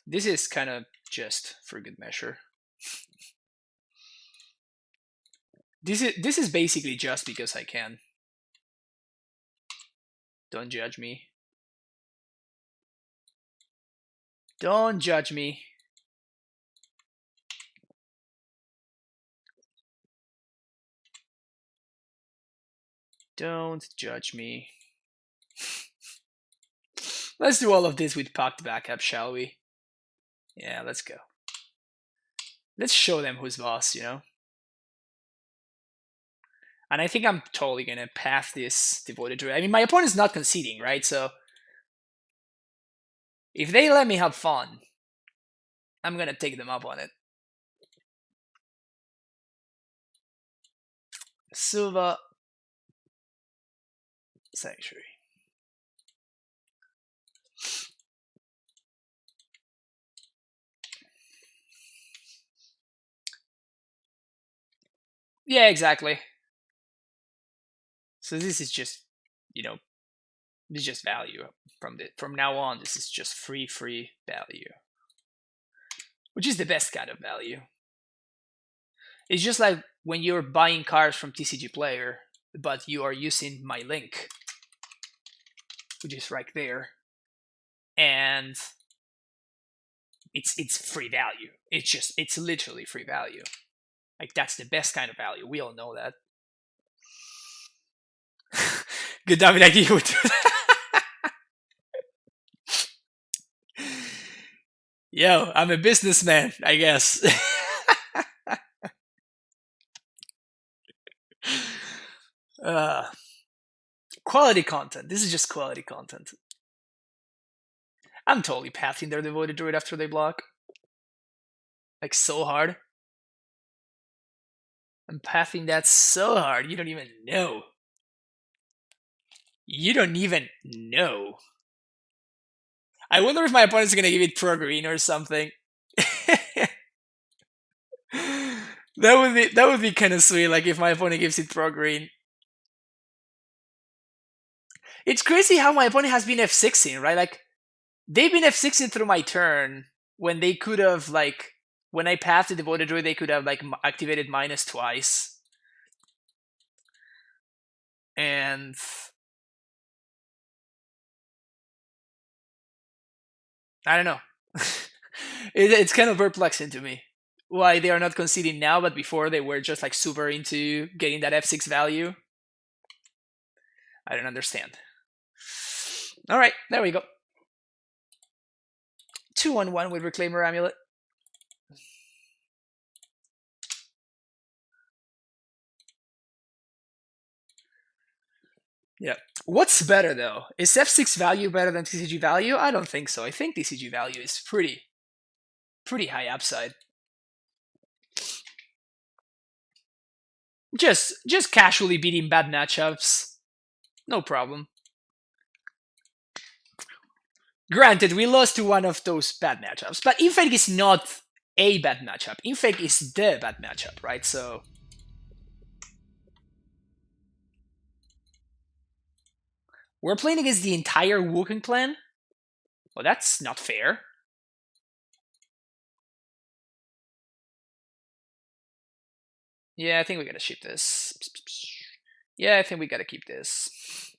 This is kind of just for good measure. This is basically just because I can. Don't judge me. Don't judge me. Don't judge me. Let's do all of this with packed backup, shall we? Yeah, let's go. Let's show them who's boss, you know? And I think I'm totally going to path this Devoted Druid. I mean, my opponent's not conceding, right? So if they let me have fun, I'm going to take them up on it. Silva. Sanctuary. Yeah, exactly. So this is just, you know, this is just value from now on. This is just free value, which is the best kind of value. It's just like when you're buying cards from TCG Player, but you are using my link, which is right there, and it's free value. It's literally free value. Like, that's the best kind of value. We all know that. Good, damn it, I knew you would do that. Yo, I'm a businessman, I guess. Quality content. This is just quality content. I'm totally pathing their Devoted Druid after they block. Like, so hard. I'm pathing that so hard, you don't even know. You don't even know. I wonder if my opponent's gonna give it pro green or something. that would be kind of sweet. Like, if my opponent gives it pro green. It's crazy how my opponent has been F6ing, right? Like, they've been F6ing through my turn when they could have, like, when I pathed the Devoted Druid, they could have, like, activated minus twice. And I don't know. It's kind of perplexing to me why they are not conceding now, but before they were just like super into getting that F6 value. I don't understand. All right, there we go. 2-on-1 with Reclaimer Amulet. Yeah. What's better though? Is F6 value better than TCG value? I don't think so. I think TCG value is pretty high upside. Just casually beating bad matchups. No problem. Granted, we lost to one of those bad matchups, but Infect is not a bad matchup. Infect is the bad matchup, right? So we're playing against the entire Wukong clan? Well, that's not fair. Yeah, I think we gotta ship this. Yeah, I think we gotta keep this.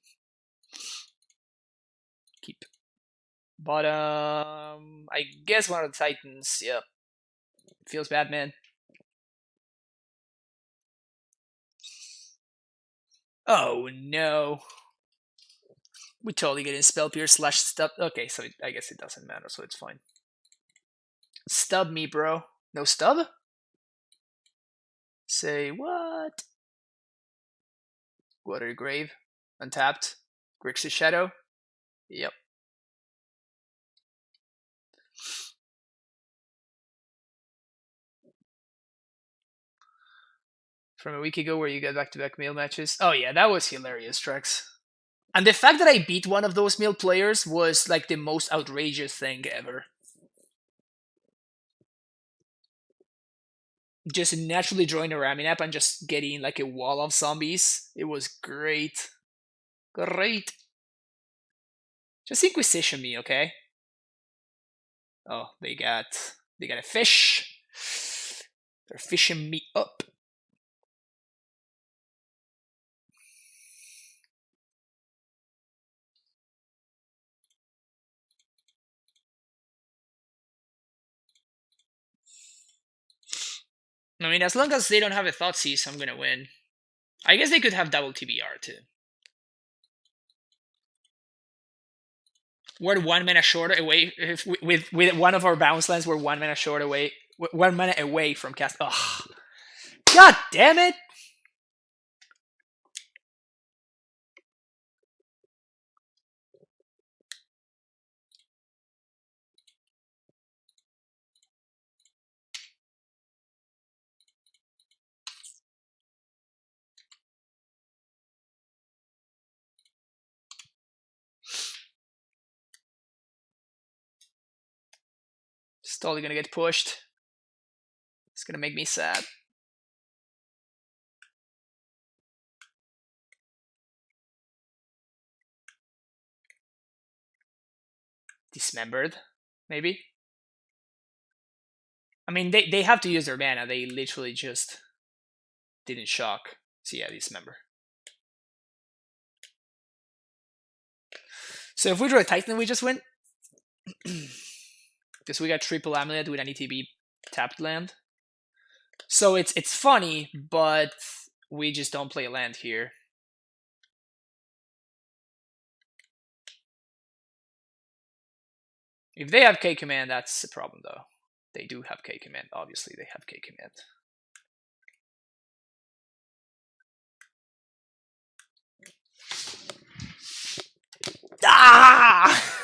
Keep. Bottom. I guess one of the Titans. Yep. Feels bad, man. Oh no. We totally get in Spell Pierce / Stub. Okay, so I guess it doesn't matter, so it's fine. Stub me, bro. No stub? Say what? Water Grave. Untapped. Grixis Shadow. Yep. From a week ago where you got back-to-back meal matches. Oh yeah, that was hilarious, Trex. And the fact that I beat one of those meal players was like the most outrageous thing ever. Just naturally drawing a ramming app and just getting like a wall of zombies. It was great. Great. Just Inquisition me, okay? Oh, they got a fish. They're fishing me up. I mean, as long as they don't have a Thoughtseize, I'm gonna win. I guess they could have double TBR too. We're 1 mana short away with one of our bounce lands. We're 1 mana short away, 1 mana away from cast. Ugh. God damn it! It's totally gonna get pushed. It's gonna make me sad. Dismembered, maybe? I mean, they have to use their mana. They literally just didn't shock. So yeah, Dismember. So if we draw a Titan, we just win? Because we got triple Amulet with an ETB tapped land. So it's funny, but we just don't play a land here. If they have K command, that's a problem though. They do have K command. Obviously, they have K command. Ah!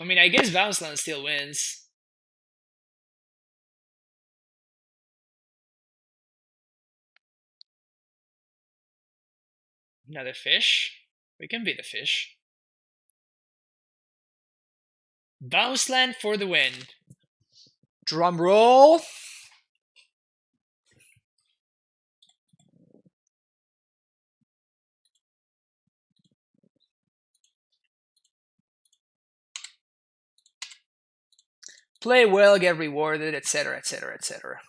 I mean, I guess Bounce Land still wins. Another fish? We can be the fish. Bounce Land for the win. Drum roll. Play well, get rewarded, etc., etc., etc.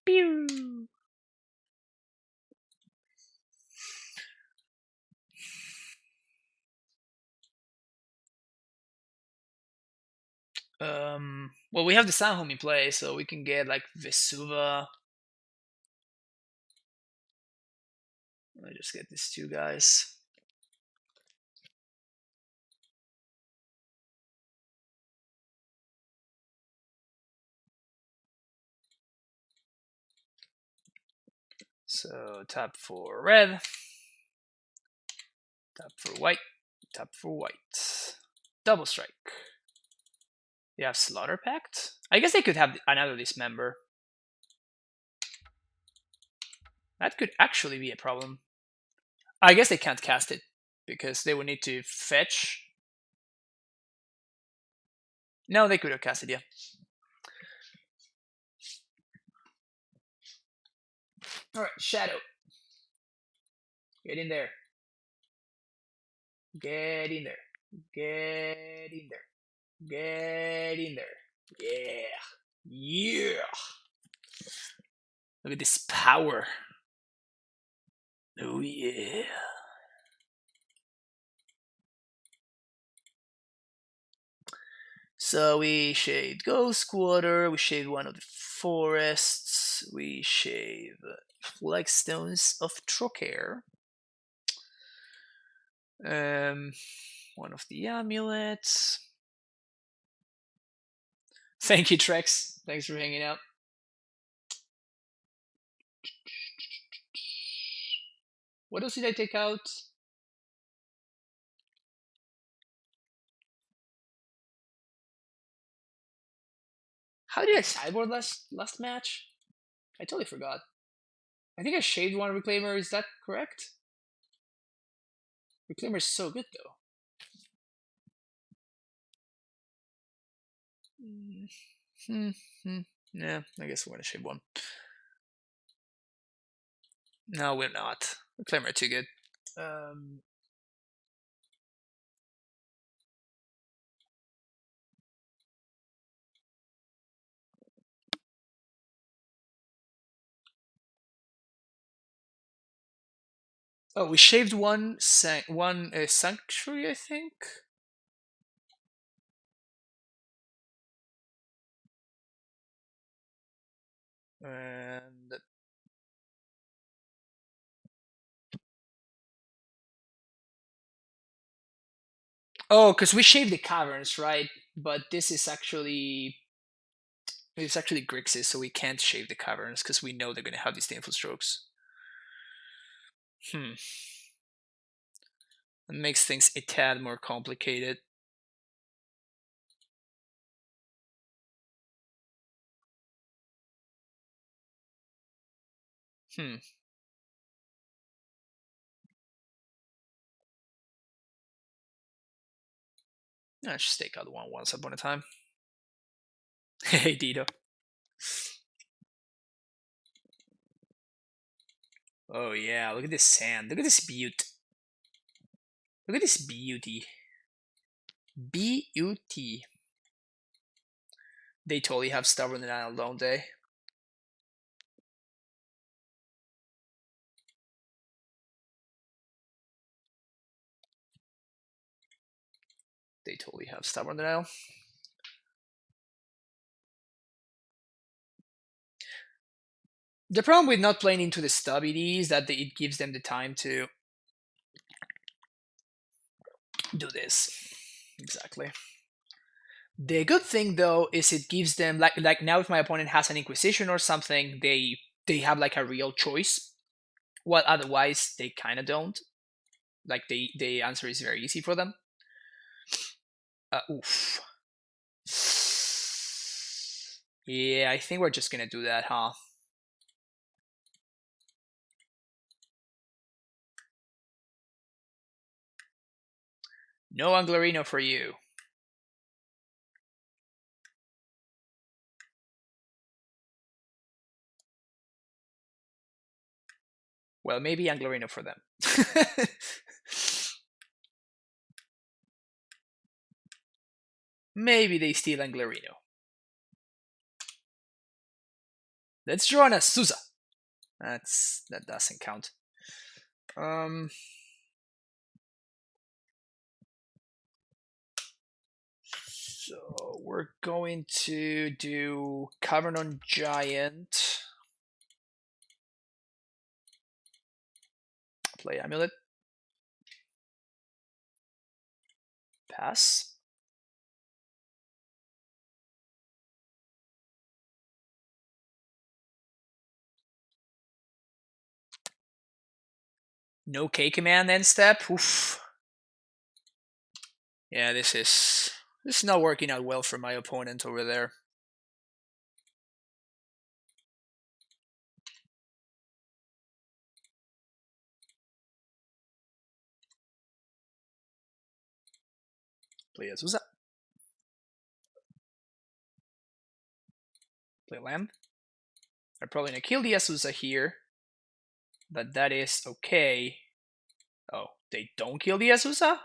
Pew! Well, we have the Sandhome in play, so we can get like Vesuva. Let me just get these two guys. So tap for red, tap for white, tap for white. Double strike. They have Slaughter Pact? I guess they could have another Dismember. That could actually be a problem. I guess they can't cast it, because they would need to fetch. No, they could have cast it, yeah. Alright, Shadow. Get in there. Get in there. Get in there. Get in there. Yeah. Yeah! Look at this power. Oh yeah. So we shaved Ghost Quarter, we shaved one of the forests, we shaved Flagstones of Trokair. One of the amulets. Thank you, Trex. Thanks for hanging out. What else did I take out? How did I sideboard last match? I totally forgot. I think I shaved one Reclaimer. Is that correct? Reclaimer is so good though. Yeah, I guess we're gonna shave one. No, we're not. Reclaimer are too good. Oh, we shaved one sanctuary, I think. And oh, because we shaved the caverns, right? But this is actually it's actually Grixis, so we can't shave the caverns because we know they're gonna have these disdainful strokes. It makes things a tad more complicated. I should stake out one once upon a time. Hey, Dito. Oh yeah, look at this sand. Look at this beaut. Look at this beauty. Beauty. They totally have Stubborn Denial, don't they? They totally have Stubborn Denial. The problem with not playing into the stub ED is that it gives them the time to do this. Exactly. The good thing though is it gives them like now if my opponent has an Inquisition or something, they have like a real choice. Well, otherwise they kind of don't. Like the answer is very easy for them. Oof. Yeah, I think we're just gonna do that, huh? No Anglerino for you. Well, maybe Anglerino for them. Maybe they steal Anglerino. Let's draw an Azusa. That doesn't count. So we're going to do Cavern on Giant. Play Amulet. Pass. No K command end step. Oof. Yeah, this is not working out well for my opponent over there. Play Azusa. Play land. I'm probably gonna kill the Azusa here, but that is okay. Oh, they don't kill the Azusa?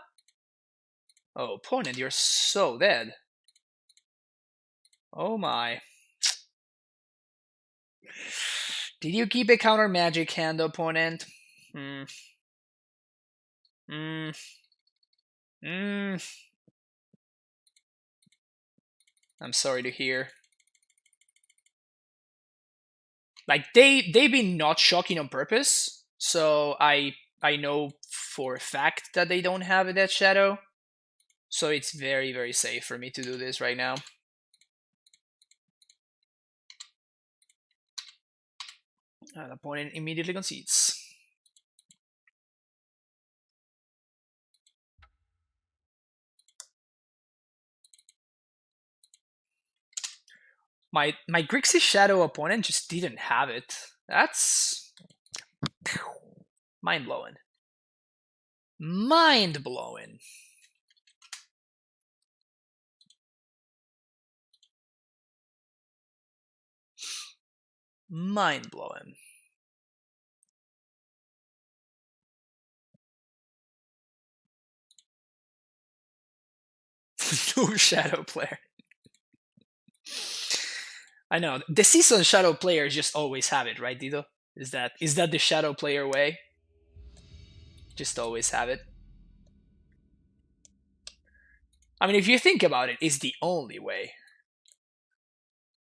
Oh, opponent, you're so dead. Oh my. Did you keep a counter magic hand, opponent? Hmm. Hmm. Hmm. I'm sorry to hear. Like they've been not shocking on purpose, so I know for a fact that they don't have a Death Shadow. So it's very, very safe for me to do this right now. The opponent immediately concedes. My Grixis Shadow opponent just didn't have it. That's mind blowing. Mind blowing. Mind blowing. No Shadow player. I know the seasoned Shadow players just always have it, right, Dido? Is that the Shadow player way? Just always have it. I mean, if you think about it, it's the only way.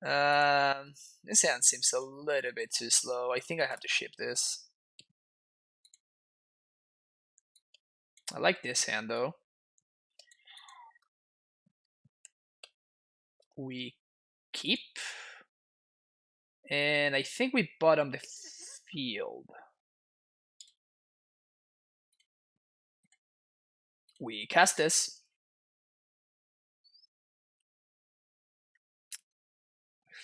This hand seems a little bit too slow. I think I have to ship this. I like this hand though. We keep. And I think we bottom the field. We cast this.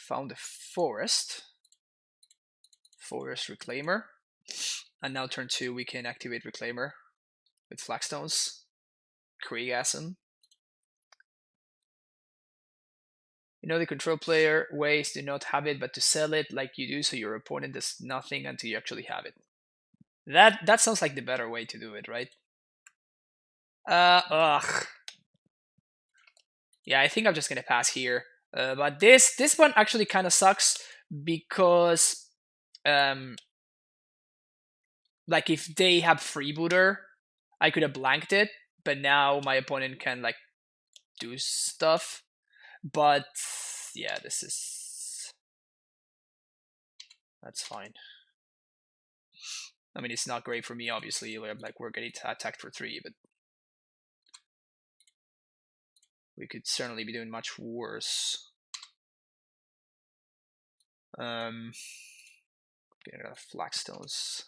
Found the forest. Forest Reclaimer. And now turn 2 we can activate Reclaimer with Flagstones. Kriegasm. You know the control player ways to not have it but to sell it like you do so your opponent does nothing until you actually have it. That sounds like the better way to do it, right? Ugh. Yeah, I think I'm just gonna pass here. But this one actually kind of sucks because, like if they have freebooter, I could have blanked it, but now my opponent can like do stuff. But yeah, that's fine. I mean, it's not great for me, obviously. Like we're getting attacked for 3, but we could certainly be doing much worse. Getting rid of Flagstones.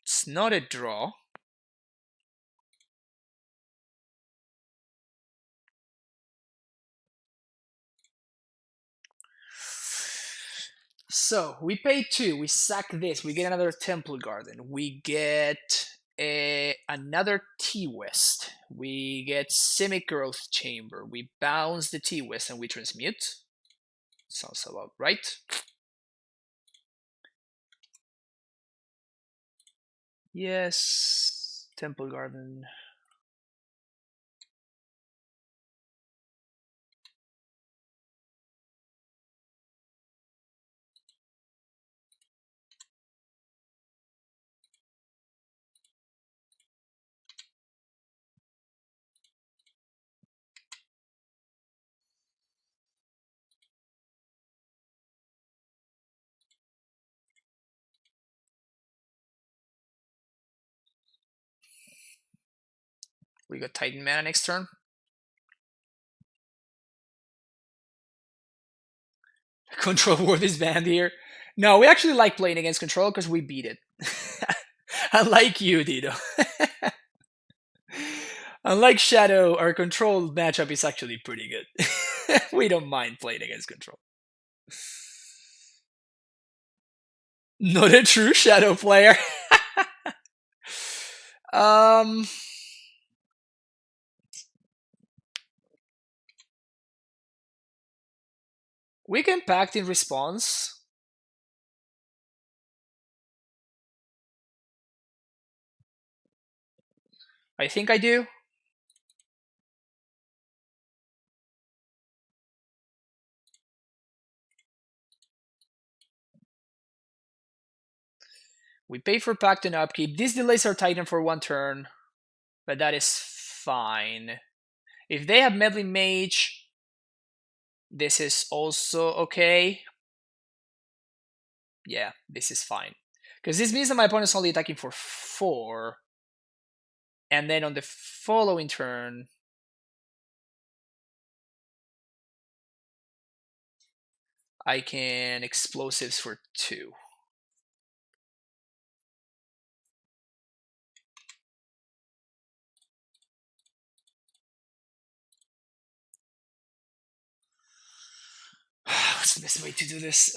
It's not a draw. So we pay 2. We sack this. We get another Temple Garden. We get another T-West. We get Simic Growth Chamber. We bounce the T-West and we transmute. Sounds about right. Yes. Temple Garden. We got Titan Mana next turn. Control Ward is banned here. No, we actually like playing against Control because we beat it. Unlike you, Dido. Unlike Shadow, our Control matchup is actually pretty good. We don't mind playing against Control. Not a true Shadow player. um... We can pact in response. I think I do. We pay for Pact and upkeep. This delays our Titan for 1 turn, but that is fine. If they have Meddling Mage, this is also okay. Yeah, this is fine. Because this means that my opponent's only attacking for 4. And then on the following turn, I can explosives for 2. What's the best way to do this?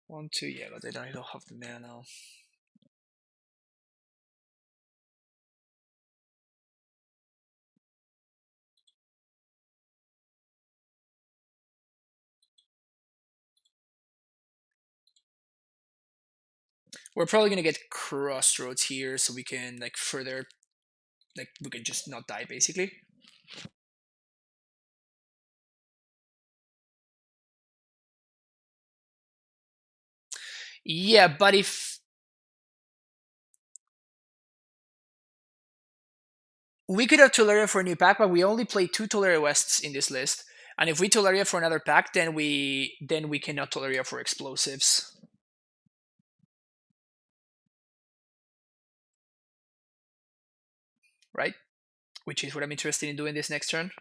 One, two, yeah, but I don't have the mana now. We're probably gonna get Crossroads here, so we can like further, like we can just not die basically. Yeah, but if we could have Tolaria for a new pack, but we only play 2 Tolaria Wests in this list. And if we Tolaria for another pack, then we cannot Tolaria for explosives. Right? Which is what I'm interested in doing this next turn.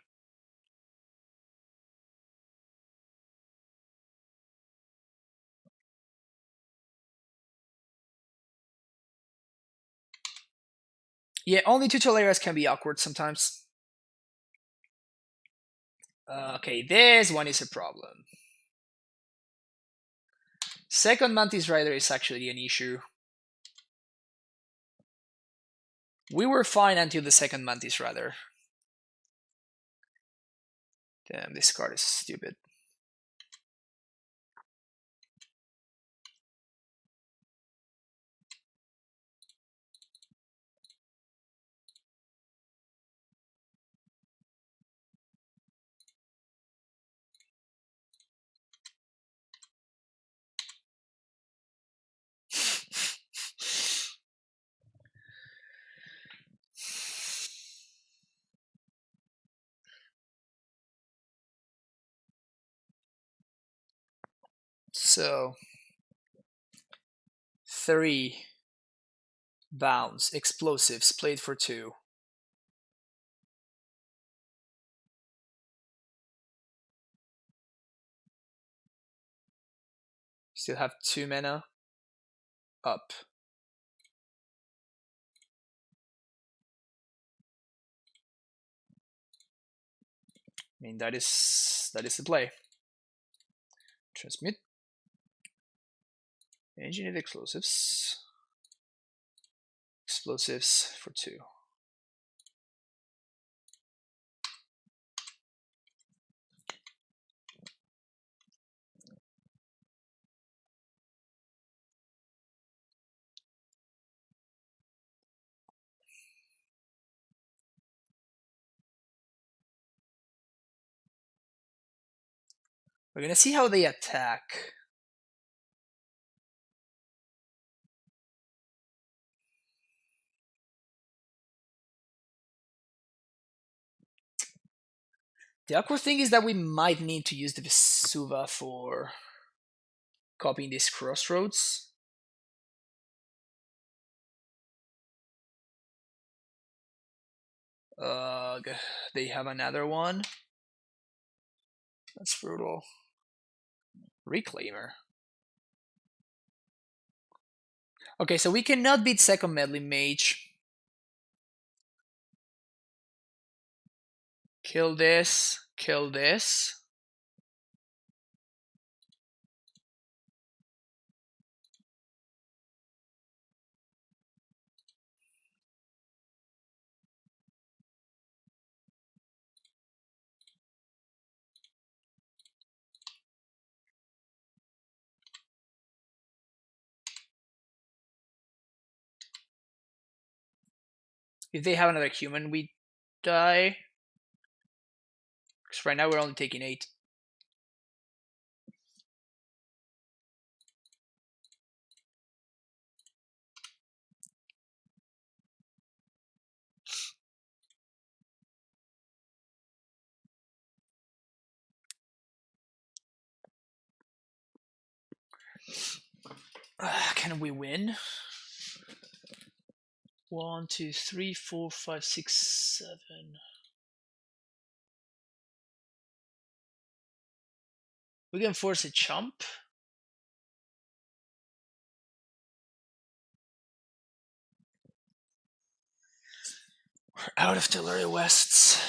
Yeah, only 2 Tolarias can be awkward sometimes. Okay, this one is a problem. Second Mantis Rider is actually an issue. We were fine until the second Mantis Rider. Damn, this card is stupid. So 3 bounce explosives played for 2. Still have 2 mana up. I mean that is the play. Transmit. Engineered explosives. Explosives for 2. We're gonna see how they attack. The awkward thing is that we might need to use the Vesuva for copying these Crossroads. They have another one. That's brutal. Reclaimer. Okay, so we cannot beat second Meddling Mage. Kill this. Kill this. If they have another human, we die. Because right now we're only taking 8. Can we win? 1, 2, 3, 4, 5, 6, 7. We can force a chump. We're out of Teleria Wests.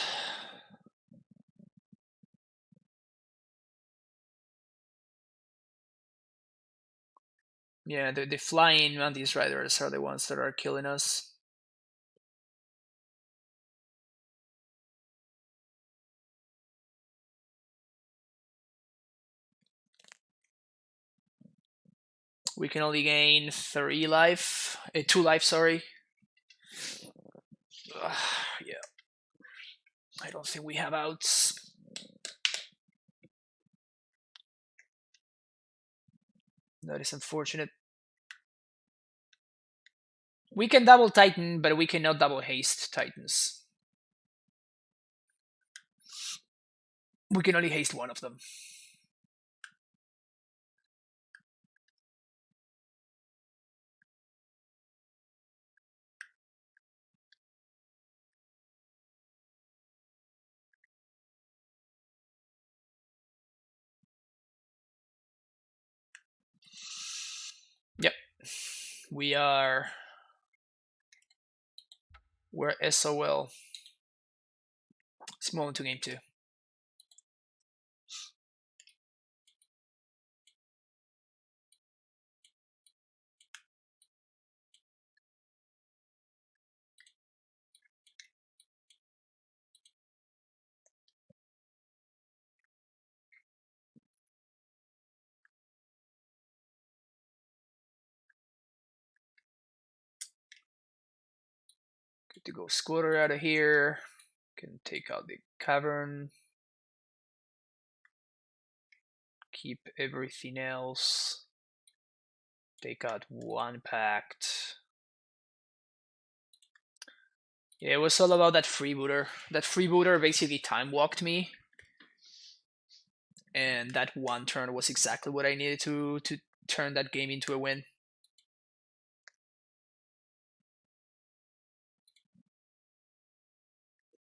Yeah, the flying Mantis Riders are the ones that are killing us. We can only gain 3 life. 2 life, sorry. Yeah. I don't think we have outs. That is unfortunate. We can double Titan, but we cannot double haste Titans. We can only haste one of them. Yep. We're SOL. It's moment to game 2. Good to go Squatter out of here. Can take out the Cavern. Keep everything else. Take out 1 Pact. Yeah, it was all about that freebooter. That freebooter basically time walked me. And that 1 turn was exactly what I needed to turn that game into a win.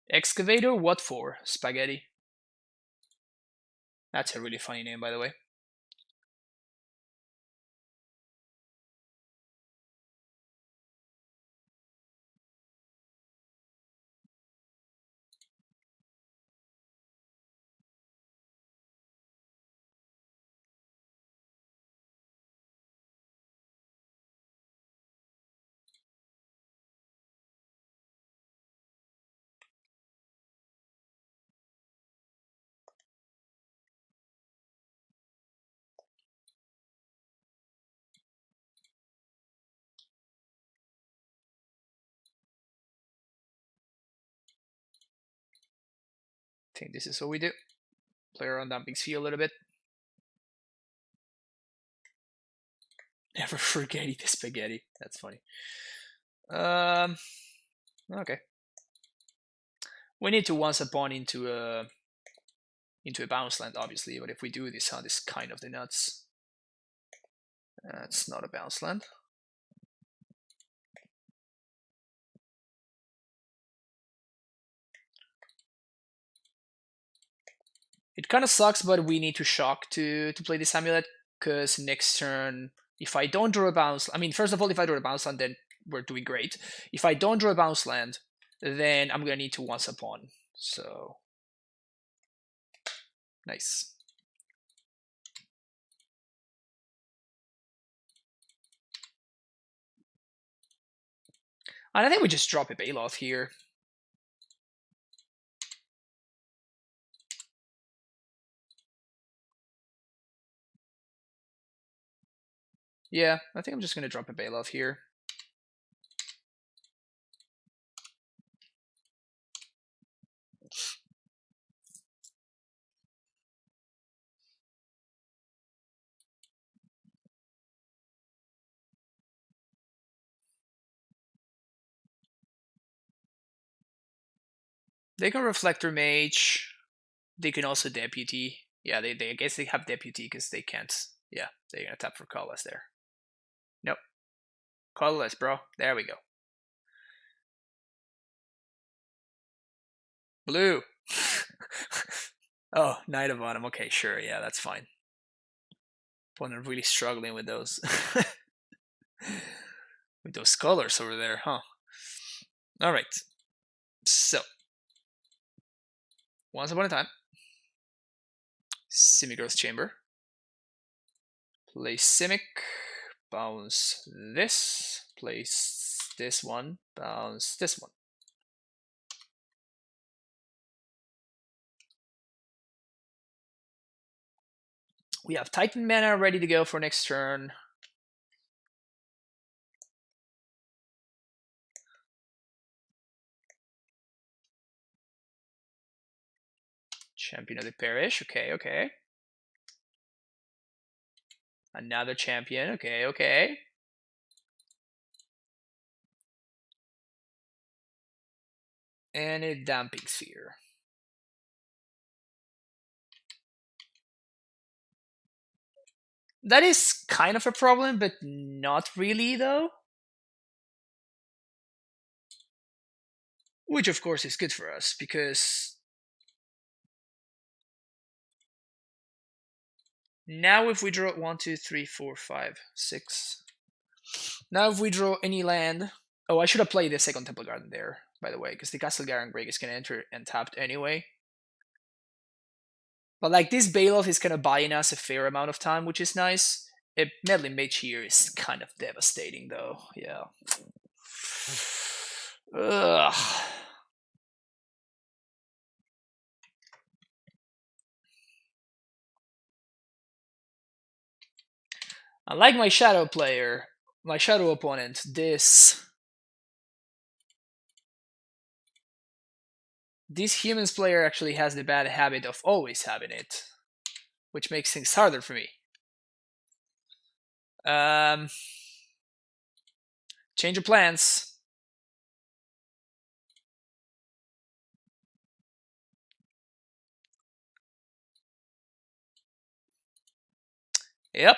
Excavator, what for? Spaghetti. That's a really funny name, by the way. I think this is what we do. Play around Dumping Sea a little bit. Never forget the spaghetti. That's funny. Okay. We need to once upon into a bounce land, obviously, but if we do this on this kind of the nuts. It's not a bounce land. It kind of sucks, but we need to shock to play this amulet, because next turn, if I don't draw a bounce, I mean, first of all, if I draw a bounce land, then we're doing great. If I don't draw a bounce land, then I'm gonna need to once upon. So nice. And I think we just drop a Bailoff here. Yeah, I think I'm just gonna drop a Bailoff here. They can Reflector Mage. They can also Deputy. Yeah, they I guess they have Deputy because they can't. Yeah, they're gonna tap for colorless there. Nope. Colorless, bro. There we go. Blue. Oh, Knight of Autumn. Okay, sure. Yeah, that's fine. Opponent really struggling with those. With those colors over there, huh? Alright. So, once upon a time, Simic Chamber. Play Simic. Bounce this. Place this one. Bounce this one. We have Titan mana ready to go for next turn. Champion of the Parish. Okay, okay. Another champion. Okay, okay. And a Damping Sphere. That is kind of a problem, but not really, though. Which, of course, is good for us, because now if we draw 1, 2, 3, 4, 5, 6. Now if we draw any land... Oh, I should have played the second Temple Garden there, by the way, because the Castle Garen Greg is going to enter untapped anyway. But like this Bailoff is kind of buying us a fair amount of time, which is nice. A Meddling Mage here is kind of devastating, though. Yeah. Ugh. Unlike my Shadow player, my Shadow opponent, this Humans player actually has the bad habit of always having it, which makes things harder for me. Change of plans. Yep.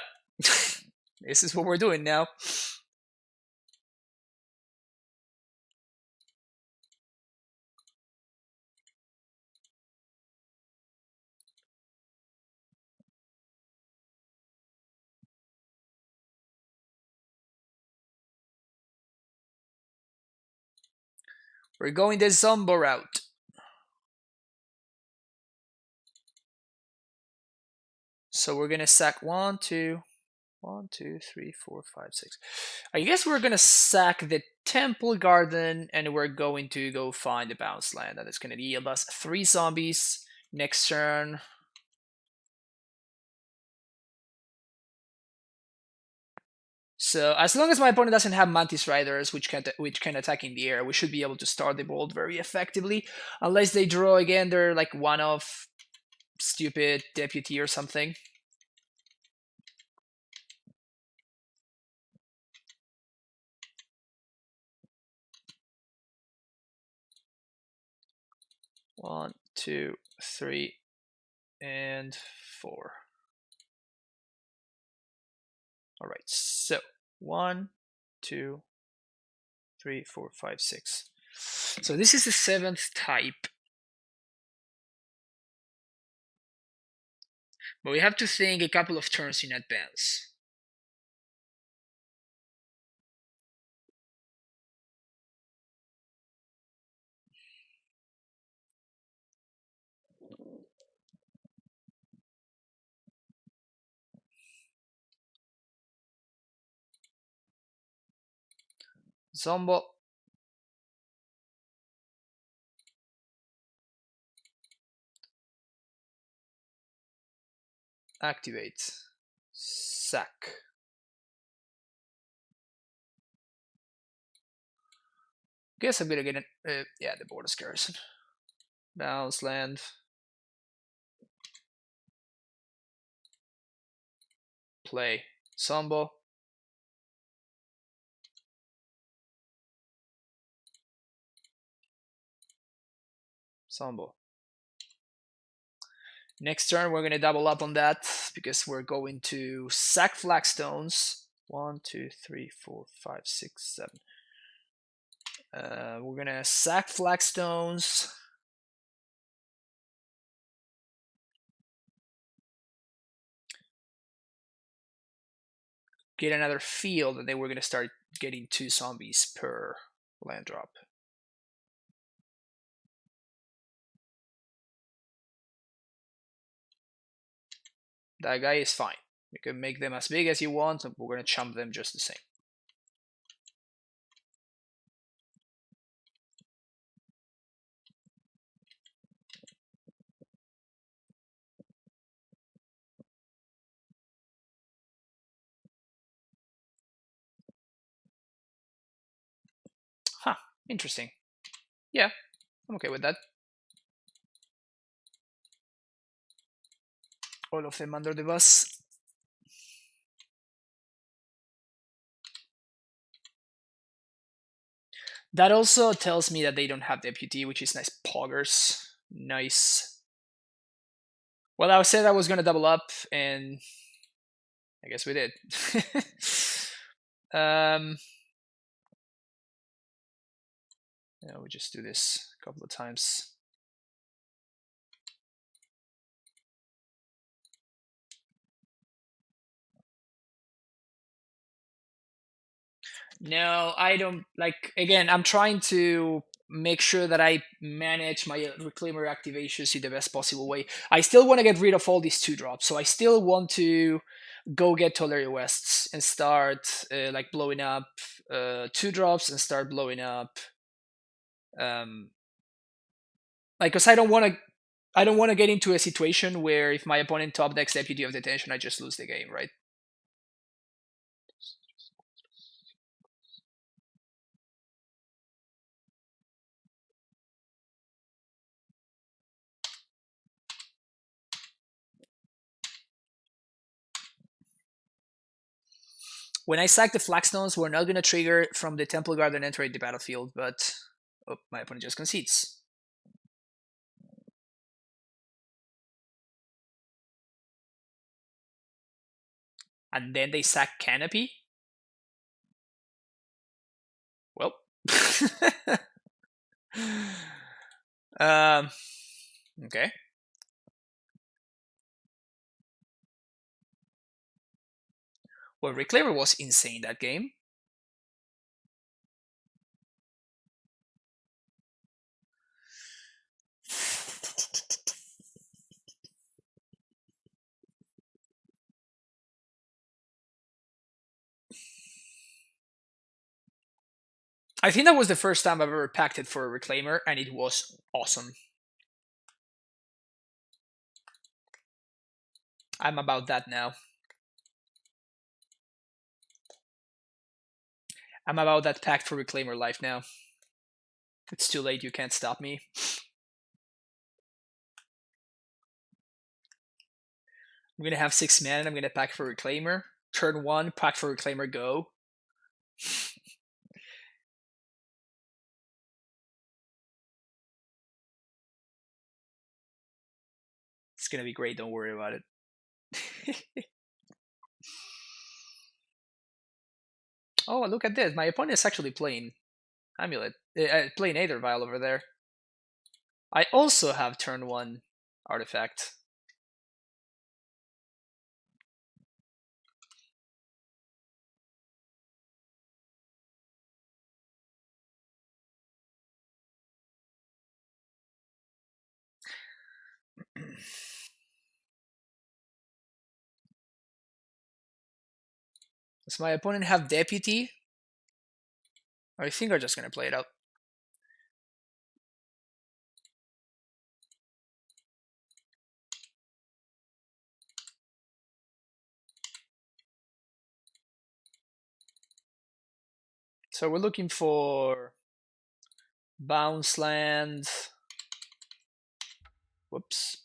This is what we're doing now. We're going the Zombo route. So we're gonna sack 1, 2, 3, 4, 5, 6. I guess we're gonna sack the Temple Garden and we're going to go find the bounce land that is gonna yield us 3 zombies next turn. So as long as my opponent doesn't have Mantis Riders, which can attack in the air, we should be able to start the bolt very effectively. Unless they draw again, they're like one of stupid Deputy or something. One, 2, 3, and 4. All right, so 1, 2, 3, 4, 5, 6. So this is the 7th type. But we have to think a couple of turns in advance. Zombo. Activate. Sack. Guess I'm gonna get an yeah, the Border's Garrison. Bounce land. Play Zombo. Sombo. Next turn, we're going to double up on that because we're going to sack Flagstones. 1, 2, 3, 4, 5, 6, 7. We're going to sack Flagstones. Get another field, and then we're going to start getting 2 zombies per land drop. That guy is fine. You can make them as big as you want, and we're going to chump them just the same. Huh, interesting. Yeah, I'm okay with that. All of them under the bus. That also tells me that they don't have deputy, which is nice. Poggers. Nice. Well, I said I was going to double up, and I guess we did. Yeah, we just do this a couple of times. No, I don't like. Again, I'm trying to make sure that I manage my Reclaimer activations in the best possible way. I still want to get rid of all these 2-drops, so I still want to go get Tolari Wests and start like blowing up 2-drops and start blowing up. Like, because I don't want to get into a situation where if my opponent top decks Deputy of Detention, I just lose the game, right? When I sack the Flagstones, we're not going to trigger from the Temple Guard and enter the battlefield, but my opponent just concedes. And then they sack Canopy. Well. Okay. Well, Reclaimer was insane that game. I think that was the first time I've ever packed it for a Reclaimer, and it was awesome. I'm about that now. I'm about that packed for Reclaimer life now. It's too late, you can't stop me. I'm gonna have 6 mana and I'm gonna pack for Reclaimer. Turn 1, pack for Reclaimer, go. It's gonna be great, don't worry about it. Oh, look at this. My opponent is actually playing Amulet. Playing Aether Vial over there. I also have turn 1 artifact. Does my opponent have Deputy? I think I'm just gonna play it out. So we're looking for bounce land. Whoops.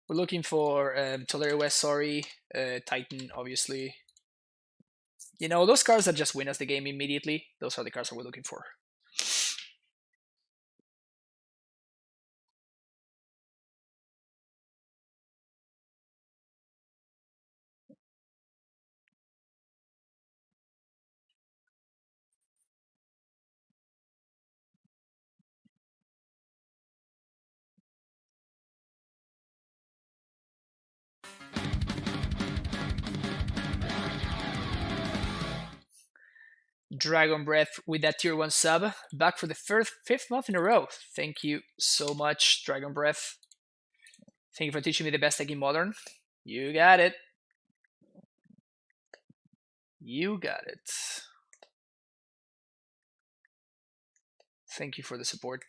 We're looking for Tolari West, sorry. Titan, obviously. You know, those cards that just win us the game immediately, those are the cards that we're looking for. Dragon Breath with that tier 1 sub. Back for the fifth month in a row. Thank you so much, Dragon Breath. Thank you for teaching me the best deck in Modern. You got it. You got it. Thank you for the support.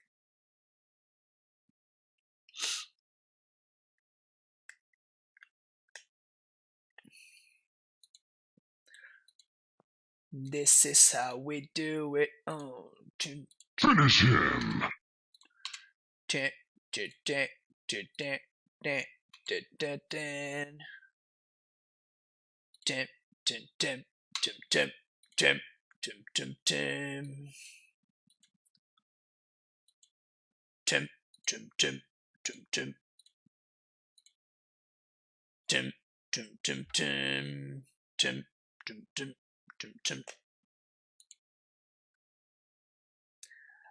This is how we do it. Oh, finish him.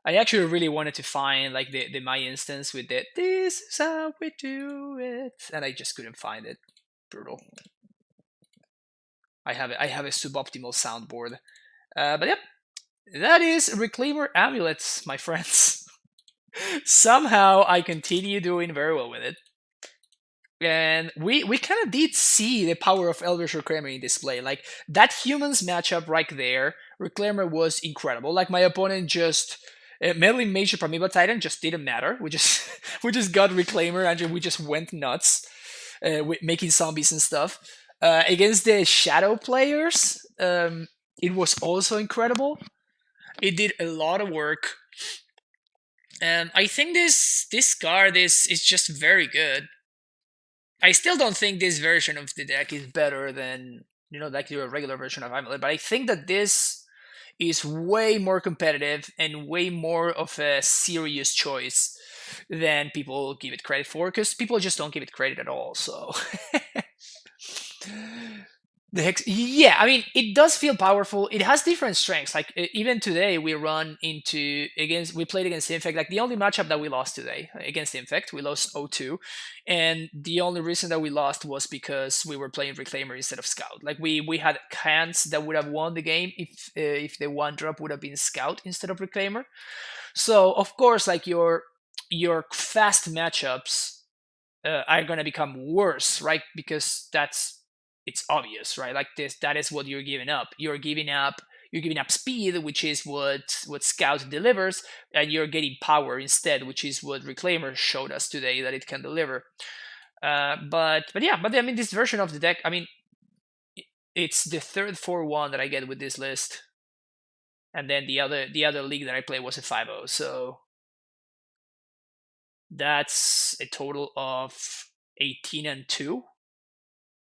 I actually really wanted to find like the my instance with the "This is how we do it," and I just couldn't find it. Brutal. I have a suboptimal soundboard, but yep, that is Reclaimer Amulets, my friends. Somehow I continue doing very well with it. And we kind of did see the power of Elvish Reclaimer in display. Like that humans matchup right there, Reclaimer was incredible. Like my opponent just meddling Major Primeval Titan just didn't matter. We just we just got Reclaimer and we just went nuts, with making zombies and stuff. Against the Shadow players, it was also incredible. It did a lot of work. And I think this card is just very good. I still don't think this version of the deck is better than like your regular version of Amulet, but I think that this is way more competitive and way more of a serious choice than people give it credit for, because people just don't give it credit at all. So the Hex, yeah, I mean, it does feel powerful. It has different strengths. Like even today, we played against Infect. Like the only matchup that we lost today against Infect, we lost 0-2, and the only reason that we lost was because we were playing Reclaimer instead of Scout. Like we had hands that would have won the game if the one drop would have been Scout instead of Reclaimer. So of course, like your fast matchups are gonna become worse, right? Because it's obvious, right? Like that is what you're giving up. You're giving up speed, which is what Scout delivers, and you're getting power instead, which is what Reclaimer showed us today that it can deliver. But I mean, this version of the deck, I mean, it's the third 4-1 that I get with this list, and then the other league that I played was a 5-0, so that's a total of 18-2.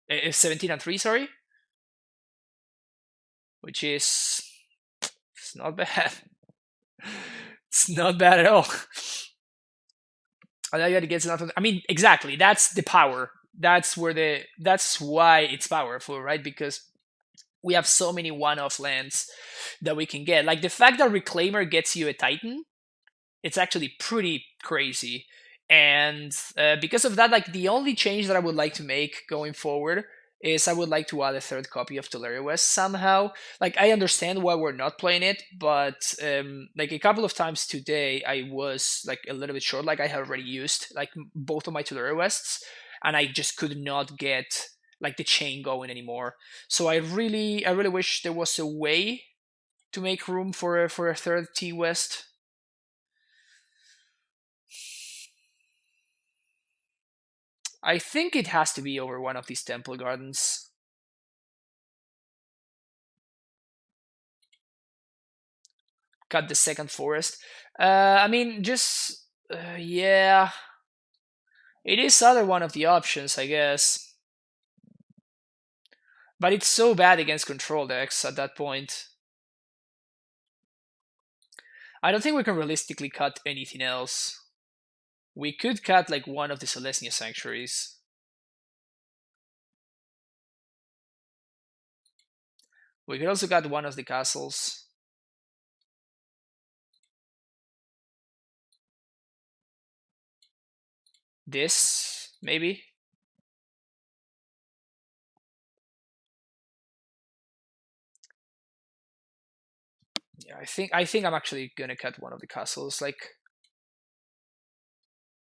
17-3, sorry, which is it's not bad. It's not bad at all. I gotta get something. I mean, exactly. That's the power. That's why it's powerful, right? Because we have so many one-off lands that we can get. Like the fact that Reclaimer gets you a Titan, it's actually pretty crazy. And because of that, like the only change that I would like to make going forward is I would like to add a third copy of Teleria West somehow. Like I understand why we're not playing it, but like a couple of times today I was like a little bit short. Like I had already used like both of my Teleria Wests, and I just could not get like the chain going anymore. So I really wish there was a way to make room for a third T West. I think it has to be over one of these temple gardens. Cut the second forest. I mean, just yeah, it is other one of the options, I guess. But it's so bad against control decks at that point. I don't think we can realistically cut anything else. We could cut like one of the Celestia Sanctuaries. We could also cut one of the castles. This, maybe? Yeah, I think I'm actually gonna cut one of the castles. Like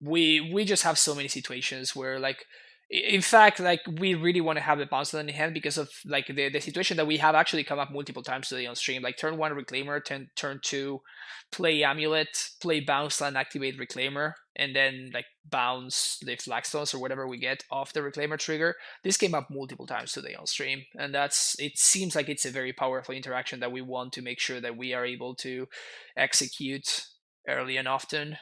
we just have so many situations where like in fact like we really want to have the bounce land in hand because of like the situation that we have actually come up multiple times today on stream, like turn one reclaimer, turn two play amulet, play bounce land, activate reclaimer, and then like bounce the flagstones or whatever we get off the reclaimer trigger. This came up multiple times today on stream, and that's it seems like it's a very powerful interaction that we want to make sure that we are able to execute early and often.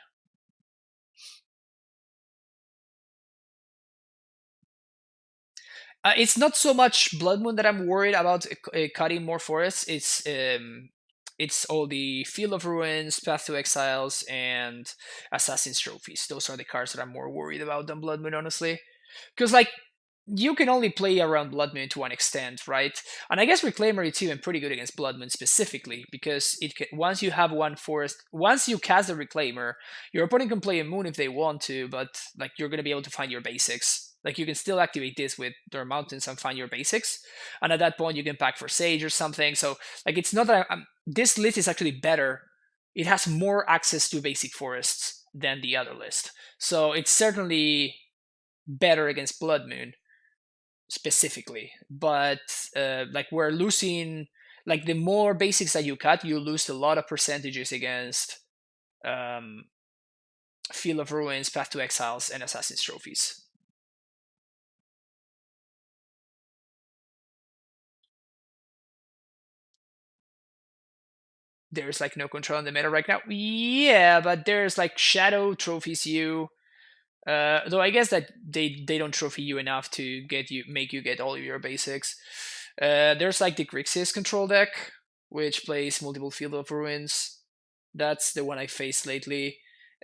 It's not so much Blood Moon that I'm worried about cutting more forests. It's all the Field of Ruins, Path to Exiles, and Assassin's Trophies. Those are the cards that I'm more worried about than Blood Moon, honestly. Because like you can only play around Blood Moon to one extent, right? And I guess Reclaimer is even pretty good against Blood Moon specifically because once you have one forest, once you cast the Reclaimer, your opponent can play a Moon if they want to, but like you're gonna be able to find your basics. Like you can still activate this with their mountains and find your basics, and at that point you can pack for Sage or something. So like it's not that this list is actually better. It has more access to basic forests than the other list, so it's certainly better against Blood Moon specifically, but like we're losing, like the more basics that you cut, you lose a lot of percentages against um, Field of Ruins, Path to Exiles, and Assassin's Trophies. There's like no control in the meta right now. Yeah, but there's like Shadow trophies you. Though I guess that they don't trophy you enough to make you get all of your basics. There's like the Grixis control deck, which plays multiple Field of Ruins. That's the one I faced lately.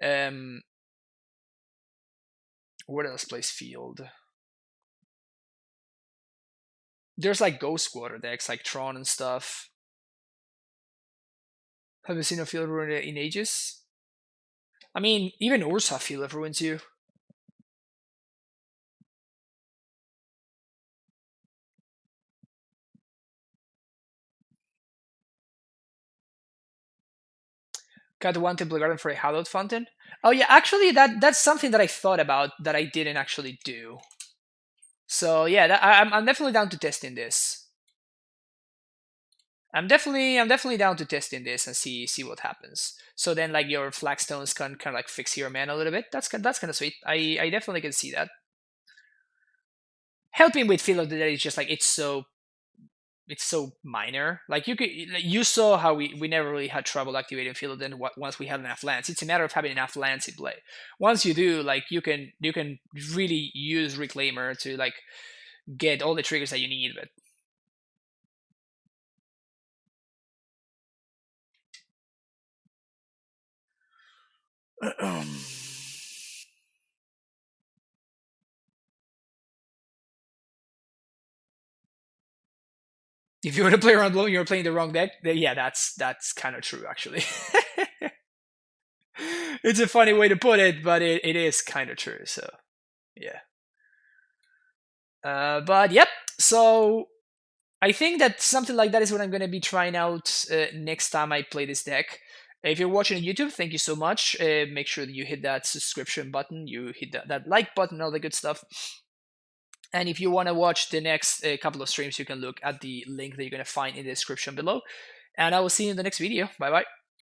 Um, what else plays Field? There's like Ghost Squatter decks like Tron and stuff. Have you seen a Field of Ruin in ages? I mean, even Ursa Field of Ruins you. Got one Temple Garden for a Hallowed Fountain. Oh yeah, actually that's something that I thought about that I didn't actually do. So yeah, I'm definitely down to testing this. I'm definitely down to testing this and see what happens. So then like your flagstones can kind of like fix your mana a little bit. That's kind of sweet. I definitely can see that. Helping with Field of the Dead is just like it's so minor. Like you saw how we never really had trouble activating Field of the Dead once we had enough lands. It's a matter of having enough lands in play. Once you do, like you can really use Reclaimer to like get all the triggers that you need. But if you want to play around low, you're playing the wrong deck. Then yeah, that's kind of true actually. It's a funny way to put it, but it is kind of true. So yeah. But yep. So I think that something like that is what I'm going to be trying out next time I play this deck. If you're watching on YouTube, thank you so much. Make sure that you hit that subscription button, you hit that like button, all the good stuff. And if you want to watch the next couple of streams, you can look at the link that you're going to find in the description below. And I will see you in the next video. Bye bye.